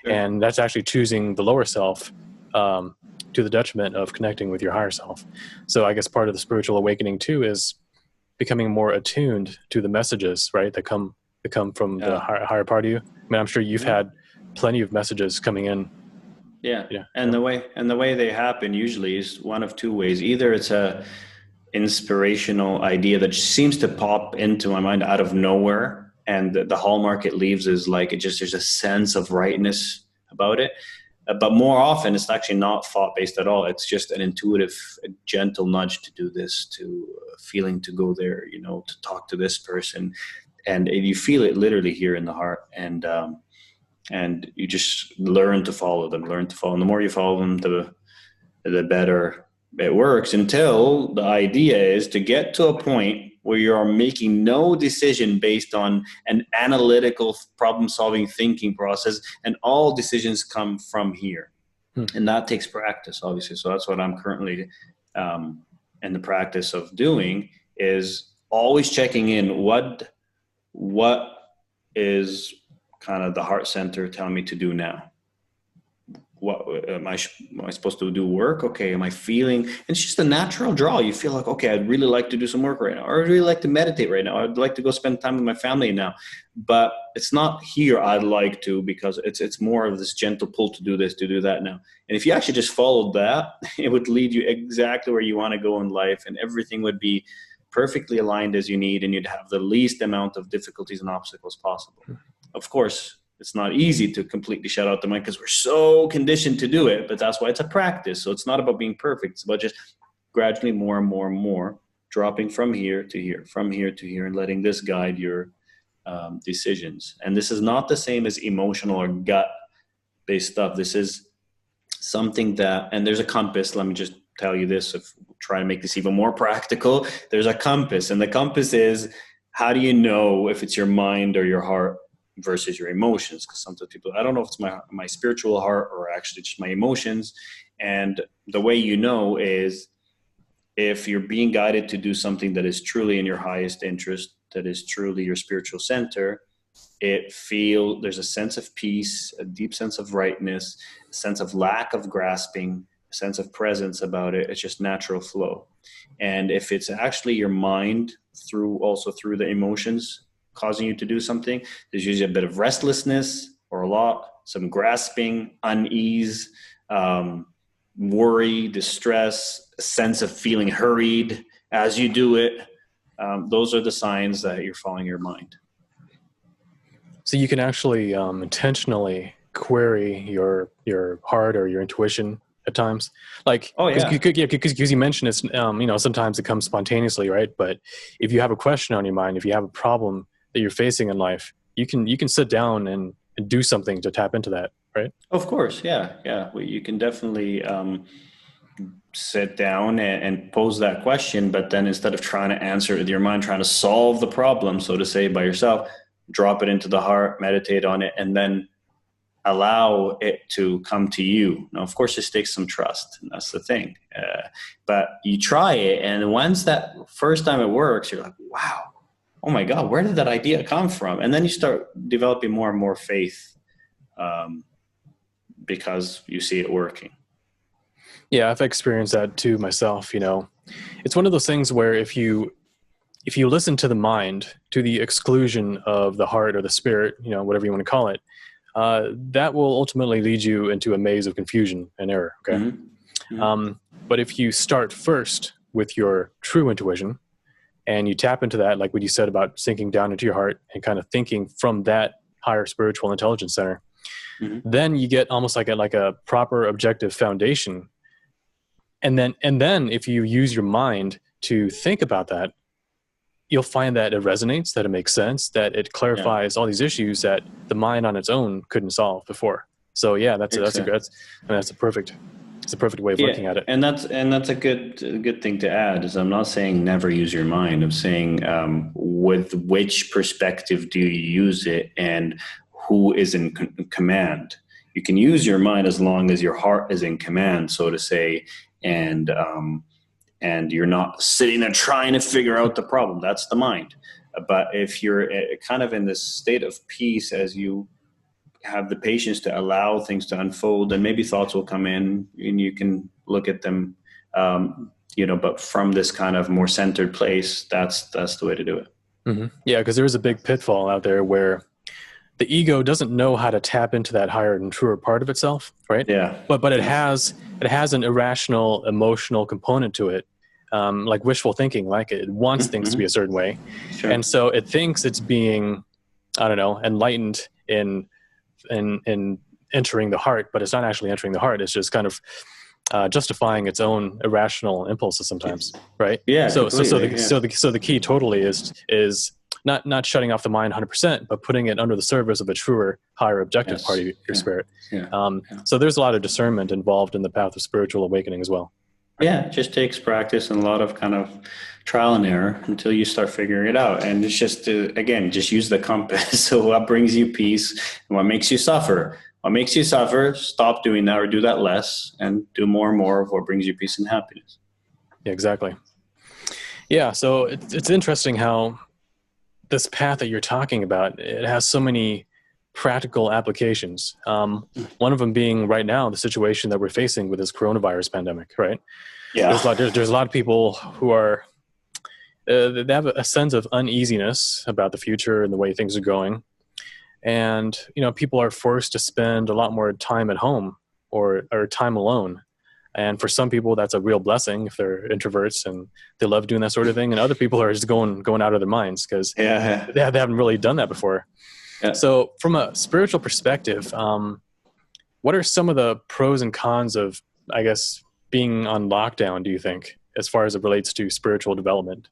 Sure. And that's actually choosing the lower self to the detriment of connecting with your higher self. So I guess part of the spiritual awakening too is becoming more attuned to the messages, right, that come from the higher part of you. I mean, I'm sure you've had plenty of messages coming in. Yeah. The way they happen usually is one of two ways. Either it's a inspirational idea that seems to pop into my mind out of nowhere, and the hallmark it leaves is like there's a sense of rightness about it. But more often, it's actually not thought-based at all. It's just an intuitive, gentle nudge to do this, to feeling to go there, to talk to this person. And you feel it literally here in the heart. And you just learn to follow them, And the more you follow them, the better it works, until the idea is to get to a point where you are making no decision based on an analytical problem-solving thinking process, and all decisions come from here. And that takes practice, obviously. So that's what I'm currently in the practice of doing, is always checking in what is kind of the heart center telling me to do now. what am I supposed to do work? Okay. Am I feeling, and it's just a natural draw. You feel like, okay, I'd really like to do some work right now, or I'd really like to meditate right now. I'd like to go spend time with my family now, but it's not here. I'd like to, because it's more of this gentle pull to do this, to do that now. And if you actually just followed that, it would lead you exactly where you want to go in life, and everything would be perfectly aligned as you need, and you'd have the least amount of difficulties and obstacles possible. Of course, it's not easy to completely shut out the mind because we're so conditioned to do it, but that's why it's a practice. So it's not about being perfect. It's about just gradually more and more and more dropping from here to here, from here to here, and letting this guide your decisions. And this is not the same as emotional or gut based stuff. This is something that, and there's a compass. Let me just tell you this, if try to make this even more practical. There's a compass, and the compass is, how do you know if it's your mind or your heart versus your emotions? Because sometimes people, I don't know if it's my spiritual heart or actually just my emotions. And the way you know is if you're being guided to do something that is truly in your highest interest, that is truly your spiritual center, there's a sense of peace, a deep sense of rightness, a sense of lack of grasping, a sense of presence about it. It's just natural flow. And if it's actually your mind through the emotions causing you to do something, there's usually a bit of restlessness, or some grasping, unease, worry, distress, a sense of feeling hurried as you do it. Those are the signs that you're following your mind. So you can actually intentionally query your heart or your intuition at times, like, oh yeah, because you mentioned it's sometimes it comes spontaneously, right? But if you have a question on your mind, if you have a problem that you're facing in life, you can sit down and do something to tap into that, right? Of course, yeah. Well, you can definitely sit down and pose that question, but then instead of trying to answer it with your mind, trying to solve the problem, so to say, by yourself, drop it into the heart, meditate on it, and then allow it to come to you. Now, of course, this takes some trust, and that's the thing. But you try it, and once that first time it works, you're like, wow, oh my God, where did that idea come from? And then you start developing more and more faith because you see it working. Yeah, I've experienced that too myself. It's one of those things where if you listen to the mind to the exclusion of the heart or the spirit, whatever you want to call it, that will ultimately lead you into a maze of confusion and error. Okay. Mm-hmm. Mm-hmm. But if you start first with your true intuition and you tap into that, like what you said about sinking down into your heart and kind of thinking from that higher spiritual intelligence center, mm-hmm. then you get almost like a proper objective foundation. And then if you use your mind to think about that, you'll find that it resonates, that it makes sense, that it clarifies all these issues that the mind on its own couldn't solve before. So yeah, that's a perfect way of looking at it. And that's a good thing to add. Is I'm not saying never use your mind. I'm saying with which perspective do you use it, and who is in command. You can use your mind as long as your heart is in command, so to say, and you're not sitting there trying to figure out the problem. That's the mind. But if you're kind of in this state of peace, as you have the patience to allow things to unfold, and maybe thoughts will come in and you can look at them, but from this kind of more centered place, that's the way to do it. Mm-hmm. Yeah, because there is a big pitfall out there where the ego doesn't know how to tap into that higher and truer part of itself, right? Yeah. But it has an irrational emotional component to it, like wishful thinking, like it wants things to be a certain way. Sure. And so it thinks it's being, enlightened in entering the heart, but it's not actually entering the heart. It's just kind of justifying its own irrational impulses sometimes, right? Yeah. So the key totally is not shutting off the mind 100%, but putting it under the service of a truer, higher objective part of your spirit. Yeah. So there's a lot of discernment involved in the path of spiritual awakening as well. Yeah, it just takes practice and a lot of kind of trial and error until you start figuring it out. And it's just just use the compass. So what brings you peace and what makes you suffer? What makes you suffer, stop doing that or do that less and do more and more of what brings you peace and happiness. Yeah, exactly. Yeah, so it's interesting how this path that you're talking about, it has so many practical applications. One of them being right now the situation that we're facing with this coronavirus pandemic, right? Yeah. There's a lot of people who are they have a sense of uneasiness about the future and the way things are going, and people are forced to spend a lot more time at home or time alone. And for some people, that's a real blessing if they're introverts and they love doing that sort of thing. And other people are just going out of their minds because they haven't really done that before. Yeah. So from a spiritual perspective, what are some of the pros and cons of, I guess, being on lockdown, do you think, as far as it relates to spiritual development?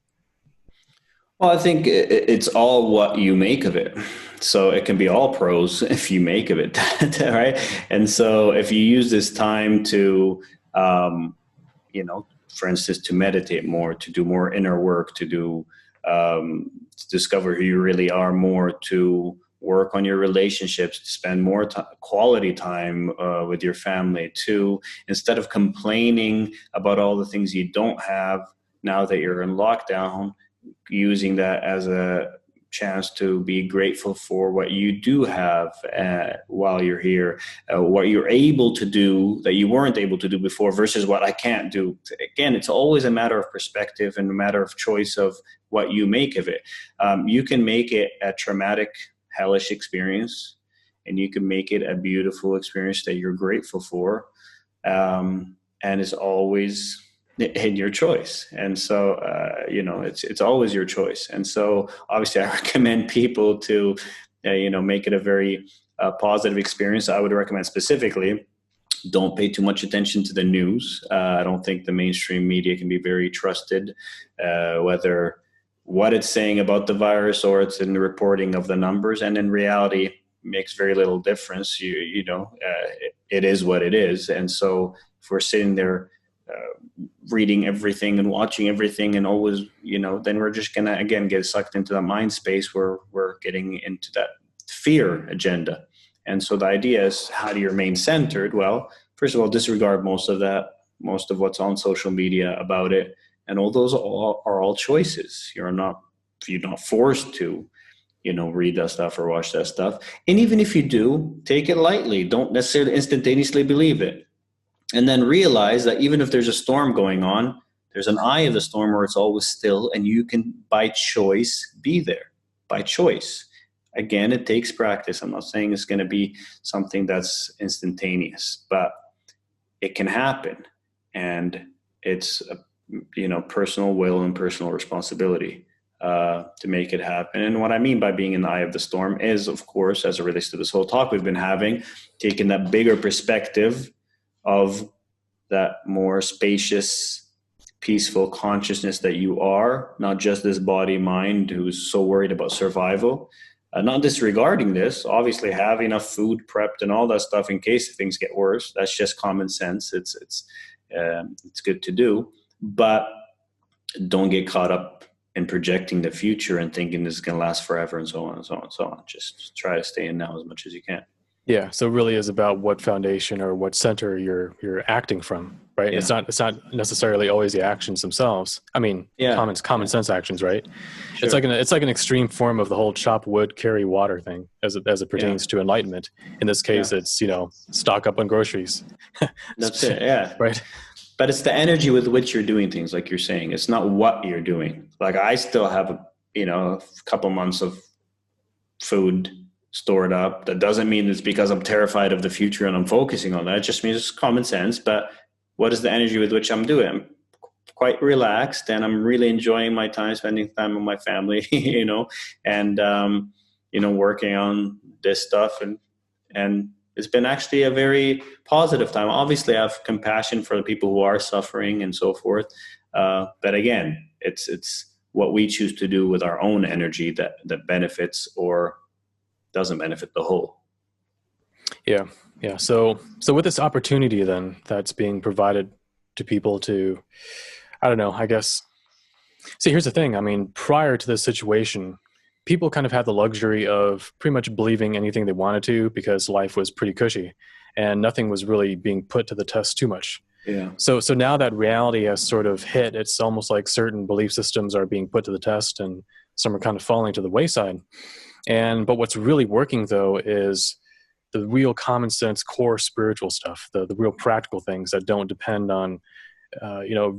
Well, I think it's all what you make of it. So it can be all pros if you make of it, right? And so if you use this time to, for instance, to meditate more, to do more inner work, to discover who you really are more, to work on your relationships, to spend more quality time with your family, to, instead of complaining about all the things you don't have now that you're in lockdown, using that as a chance to be grateful for what you do have while you're here, what you're able to do that you weren't able to do before versus what I can't do. Again, it's always a matter of perspective and a matter of choice of what you make of it. You can make it a traumatic, hellish experience, and you can make it a beautiful experience that you're grateful for. And it's always in your choice. And so, it's always your choice. And so obviously I recommend people to, make it a very positive experience. I would recommend specifically, don't pay too much attention to the news. I don't think the mainstream media can be very trusted, whether what it's saying about the virus or it's in the reporting of the numbers. And in reality, makes very little difference. It is what it is. And so if we're sitting there reading everything and watching everything and always, then we're just going to, again, get sucked into that mind space where we're getting into that fear agenda. And so the idea is, how do you remain centered? Well, first of all, disregard most of what's on social media about it. And all those are all choices. You're not forced to, read that stuff or watch that stuff. And even if you do, take it lightly. Don't necessarily instantaneously believe it. And then realize that even if there's a storm going on, there's an eye of the storm where it's always still, and you can, by choice, be there. By choice. Again, it takes practice. I'm not saying it's going to be something that's instantaneous, but it can happen. And it's, personal will and personal responsibility to make it happen. And what I mean by being in the eye of the storm is, of course, as it relates to this whole talk we've been having, taking that bigger perspective of that more spacious, peaceful consciousness that you are, not just this body mind who's so worried about survival. Not disregarding this, obviously have enough food prepped and all that stuff in case things get worse. That's just common sense. It's good to do, but don't get caught up in projecting the future and thinking this is going to last forever and so on and so on and so on. Just try to stay in now as much as you can. Yeah, so it really is about what foundation or what center you're acting from, right? Yeah. It's not necessarily always the actions themselves. I mean, common sense actions, right? Sure. It's like an extreme form of the whole chop wood, carry water thing as it pertains to enlightenment. In this case, it's stock up on groceries. That's it. Yeah, right. But it's the energy with which you're doing things, like you're saying. It's not what you're doing. Like I still have a couple months of food stored up. That doesn't mean it's because I'm terrified of the future and I'm focusing on that. It just means it's common sense. But what is the energy with which I'm doing? I'm quite relaxed and I'm really enjoying my time, spending time with my family, and working on this stuff. And it's been actually a very positive time. Obviously, I have compassion for the people who are suffering and so forth. But again, it's what we choose to do with our own energy that benefits or doesn't benefit the whole. Yeah. So with this opportunity then that's being provided to people to, I don't know, I guess, see, here's the thing. I mean, prior to this situation, people kind of had the luxury of pretty much believing anything they wanted to because life was pretty cushy and nothing was really being put to the test too much. Yeah. So now that reality has sort of hit, it's almost like certain belief systems are being put to the test and some are kind of falling to the wayside. But what's really working though is the real common sense core spiritual stuff, the real practical things that don't depend on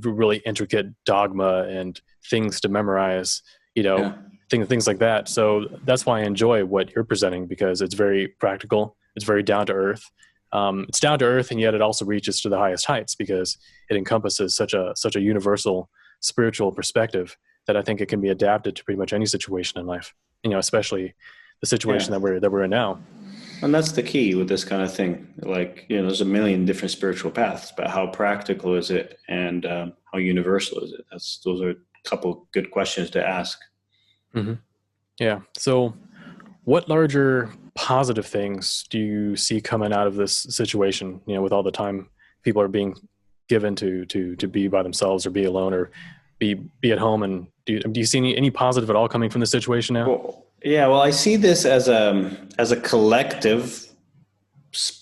really intricate dogma and things to memorize, Yeah. things like that. So that's why I enjoy what you're presenting, because it's very practical. It's very down to earth. It's down to earth, and yet it also reaches to the highest heights because it encompasses such a universal spiritual perspective that I think it can be adapted to pretty much any situation in life. Especially the situation Yeah. that we're in now. And that's the key with this kind of thing. Like, there's a million different spiritual paths, but how practical is it, and how universal is it? Those are a couple good questions to ask. Mm-hmm. Yeah. So, what larger positive things do you see coming out of this situation? With all the time people are being given to be by themselves or be alone or be at home, and do you see any positive at all coming from the situation now? Well, yeah. Well, I see this as a collective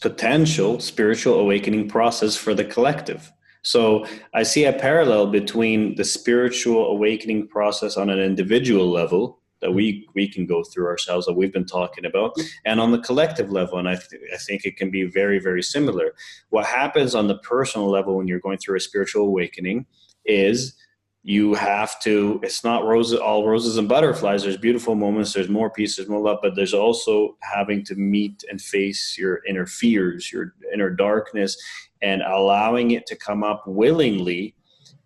potential spiritual awakening process for the collective. So I see a parallel between the spiritual awakening process on an individual level that we can go through ourselves, that we've been talking about, and on the collective level. And I think it can be very, very similar. What happens on the personal level when you're going through a spiritual awakening is you have to, it's not all roses and butterflies. There's beautiful moments, there's more peace, there's more love, but there's also having to meet and face your inner fears, your inner darkness, and allowing it to come up willingly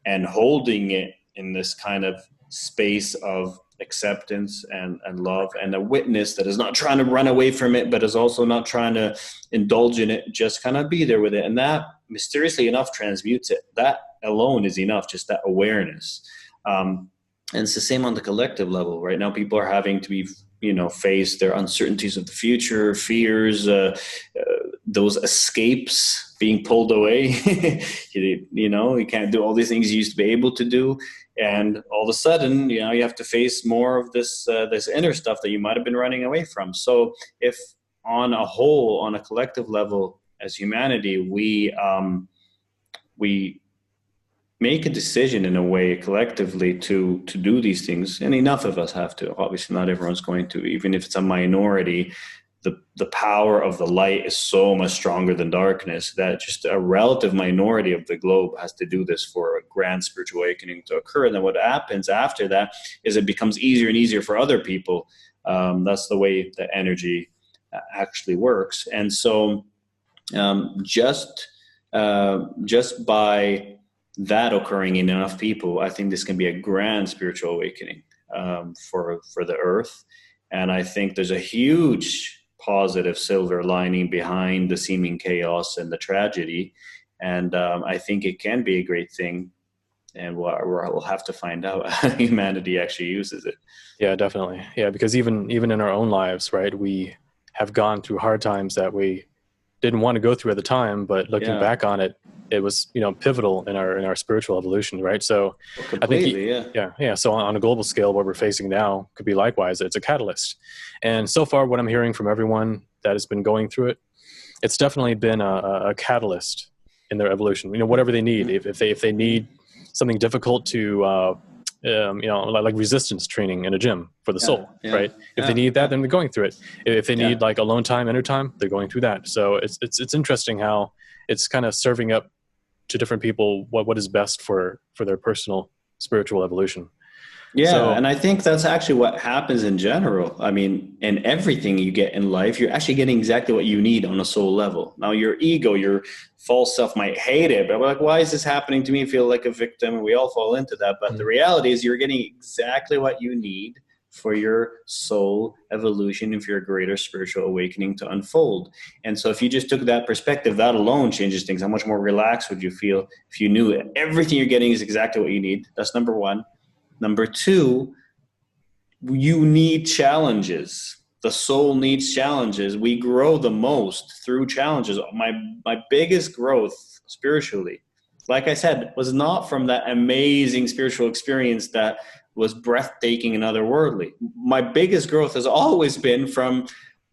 and holding it in this kind of space of acceptance and love, and a witness that is not trying to run away from it, but is also not trying to indulge in it, just kind of be there with it. And that, mysteriously enough, transmutes it. That alone is enough, just that awareness. And it's the same on the collective level. Right now, people are having to be, face their uncertainties of the future, fears, those escapes, being pulled away. You can't do all these things you used to be able to do. And all of a sudden, you have to face more of this inner stuff that you might have been running away from. So if on a collective level, as humanity, we make a decision in a way collectively to do these things, and enough of us have to. Obviously, not everyone's going to, even if it's a minority. The power of the light is so much stronger than darkness that just a relative minority of the globe has to do this for a grand spiritual awakening to occur. And then what happens after that is it becomes easier and easier for other people. That's the way the energy actually works. And so just by that occurring in enough people, I think this can be a grand spiritual awakening for the earth. And I think there's a huge positive silver lining behind the seeming chaos and the tragedy. And I think it can be a great thing. And we'll have to find out how humanity actually uses it. Yeah, definitely. Yeah, because even in our own lives, right, we have gone through hard times that we didn't want to go through at the time, but looking back on it, it was pivotal in our spiritual evolution, right? So Completely, I think yeah. So on a global scale, what we're facing now could be likewise. It's a catalyst, and so far, what I'm hearing from everyone that has been going through it, it's definitely been a catalyst in their evolution. Whatever they need, if they need something difficult to like resistance training in a gym for the soul, right? If they need that, then they're going through it. If they need like alone time, inner time, they're going through that. So it's interesting how it's kind of serving up to different people what is best for their personal spiritual evolution. And I think that's actually what happens in general. I mean, in everything you get in life, you're actually getting exactly what you need on a soul level. Now, your ego, your false self might hate it, but like, why is this happening to me? I feel like a victim. We all fall into that. But the reality is you're getting exactly what you need for your soul evolution, and for your greater spiritual awakening to unfold. And so if you just took that perspective, that alone changes things. How much more relaxed would you feel if you knew everything you're getting is exactly what you need? That's number one. Number two, you need challenges. The soul needs challenges. We grow the most through challenges. My biggest growth spiritually, like I said, was not from that amazing spiritual experience that was breathtaking and otherworldly. My biggest growth has always been from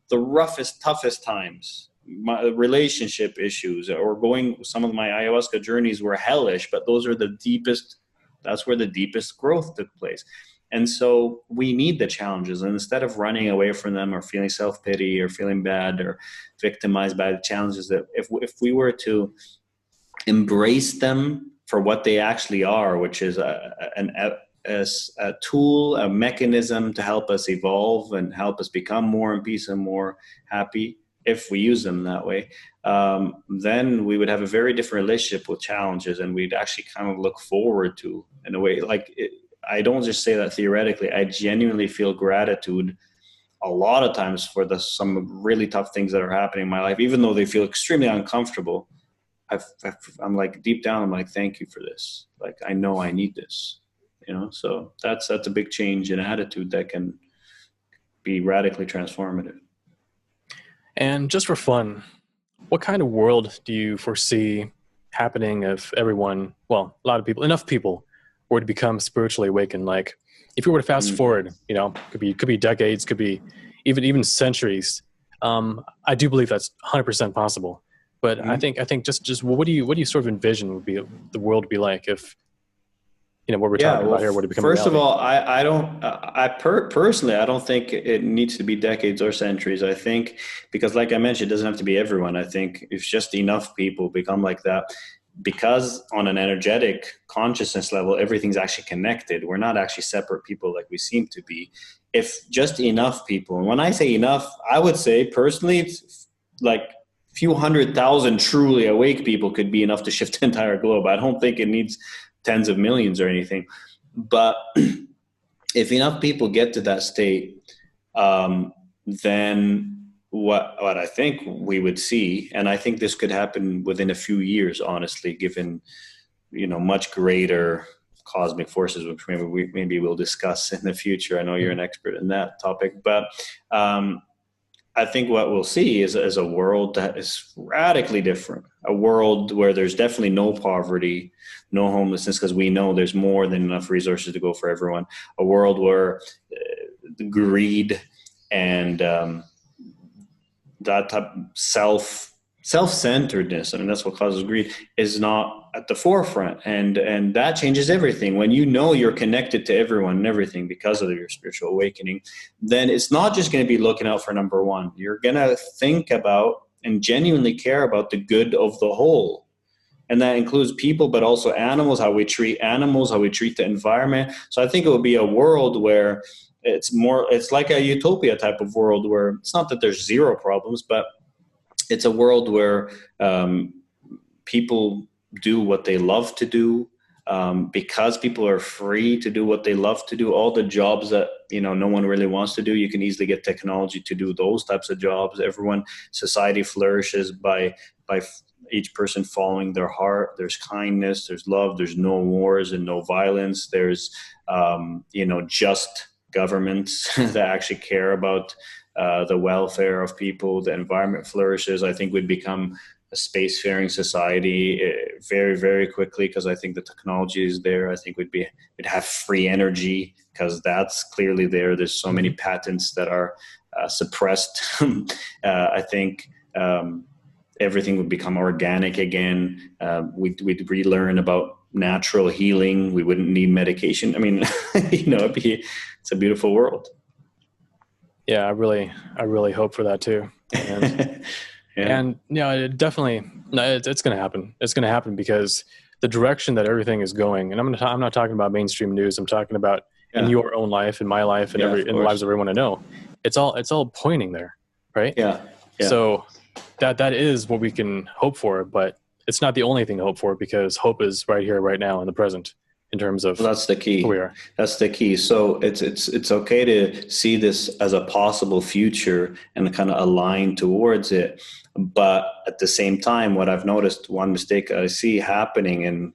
the roughest, toughest times. My relationship issues, or some of my ayahuasca journeys were hellish, but those are the deepest. That's where the deepest growth took place. And so we need the challenges. And instead of running away from them or feeling self-pity or feeling bad or victimized by the challenges, that if we were to embrace them for what they actually are, which is a tool, a mechanism to help us evolve and help us become more in peace and more happy, if we use them that way, then we would have a very different relationship with challenges, and we'd actually kind of look forward to, in a way, like I don't just say that theoretically. I genuinely feel gratitude a lot of times for some really tough things that are happening in my life, even though they feel extremely uncomfortable. I'm like, deep down, I'm like, thank you for this. Like, I know I need this, so that's a big change in attitude that can be radically transformative. And just for fun, what kind of world do you foresee happening if everyone, well, a lot of people, enough people were to become spiritually awakened? Like, if we were to fast forward, could be decades, could be even centuries. I do believe that's 100% possible. But I think just what do you sort of envision would be the world be like if what we're talking about here were to become first reality? of all, personally, I don't think it needs to be decades or centuries. I think, because like I mentioned, it doesn't have to be everyone. I think if just enough people become like that, because on an energetic consciousness level, everything's actually connected. We're not actually separate people like we seem to be. If just enough people, and when I say enough, I would say personally, it's like a few 100,000 truly awake people could be enough to shift the entire globe. I don't think it needs tens of millions or anything. But if enough people get to that state, then what I think we would see, and I think this could happen within a few years, honestly, given much greater cosmic forces, which maybe we'll discuss in the future. I know you're an expert in that topic, but I think what we'll see is a world that is radically different, a world where there's definitely no poverty, no homelessness, because we know there's more than enough resources to go for everyone, a world where greed and that type of self-centeredness, I mean, that's what causes greed, is not at the forefront. And that changes everything. When you're connected to everyone and everything because of your spiritual awakening, then it's not just going to be looking out for number one. You're going to think about and genuinely care about the good of the whole. And that includes people, but also animals, how we treat animals, how we treat the environment. So I think it will be a world where it's like a utopia type of world, where it's not that there's zero problems, but it's a world where people do what they love to do, because people are free to do what they love to do. All the jobs that no one really wants to do, you can easily get technology to do those types of jobs. Society flourishes by each person following their heart. There's kindness, there's love, there's no wars and no violence. There's just governments that actually care about the welfare of people. The environment flourishes. I think we'd become a spacefaring society very, very quickly, because I think the technology is there. I think we'd have free energy, because that's clearly there. There's so many patents that are suppressed. I think everything would become organic again. We'd relearn about natural healing. We wouldn't need medication. I mean, it's a beautiful world. Yeah, I really hope for that too. And Yeah. And it definitely, no, it's going to happen. It's going to happen because the direction that everything is going, and I'm not talking about mainstream news. I'm talking about in your own life, in my life, and in the lives of everyone I know. It's all pointing there, right? Yeah. So that is what we can hope for, but it's not the only thing to hope for, because hope is right here, right now, in the present. In terms of, that's the key. Who we are. That's the key. So it's okay to see this as a possible future and kind of align towards it. But at the same time, what I've noticed, one mistake I see happening in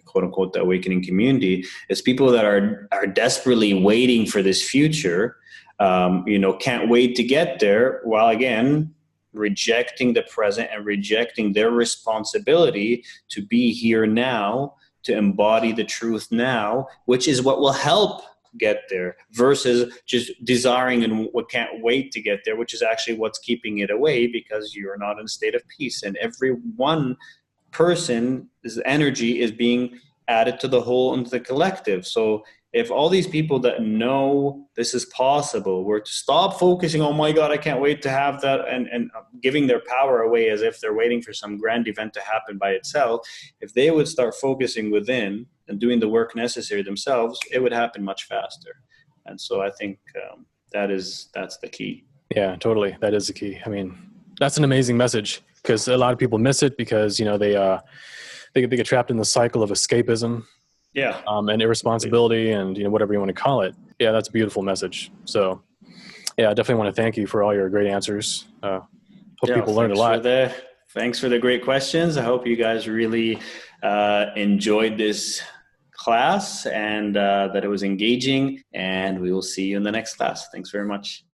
quote unquote the awakening community, is people that are desperately waiting for this future, can't wait to get there, while again rejecting the present and rejecting their responsibility to be here now, to embody the truth now, which is what will help get there, versus just desiring and what can't wait to get there, which is actually what's keeping it away, because you're not in a state of peace. And every one person's energy is being added to the whole and to the collective. So if all these people that know this is possible were to stop focusing, oh my God, I can't wait to have that, and giving their power away as if they're waiting for some grand event to happen by itself, if they would start focusing within and doing the work necessary themselves, it would happen much faster. And so I think that's the key. Yeah, totally. That is the key. I mean, that's an amazing message, because a lot of people miss it because, you know, they get trapped in the cycle of escapism, Yeah. And irresponsibility, and, you know, whatever you want to call it. Yeah, that's a beautiful message. So yeah, I definitely want to thank you for all your great answers. Hope people learned a lot. Thanks for the great questions. I hope you guys really enjoyed this class, and that it was engaging, and we will see you in the next class. Thanks very much.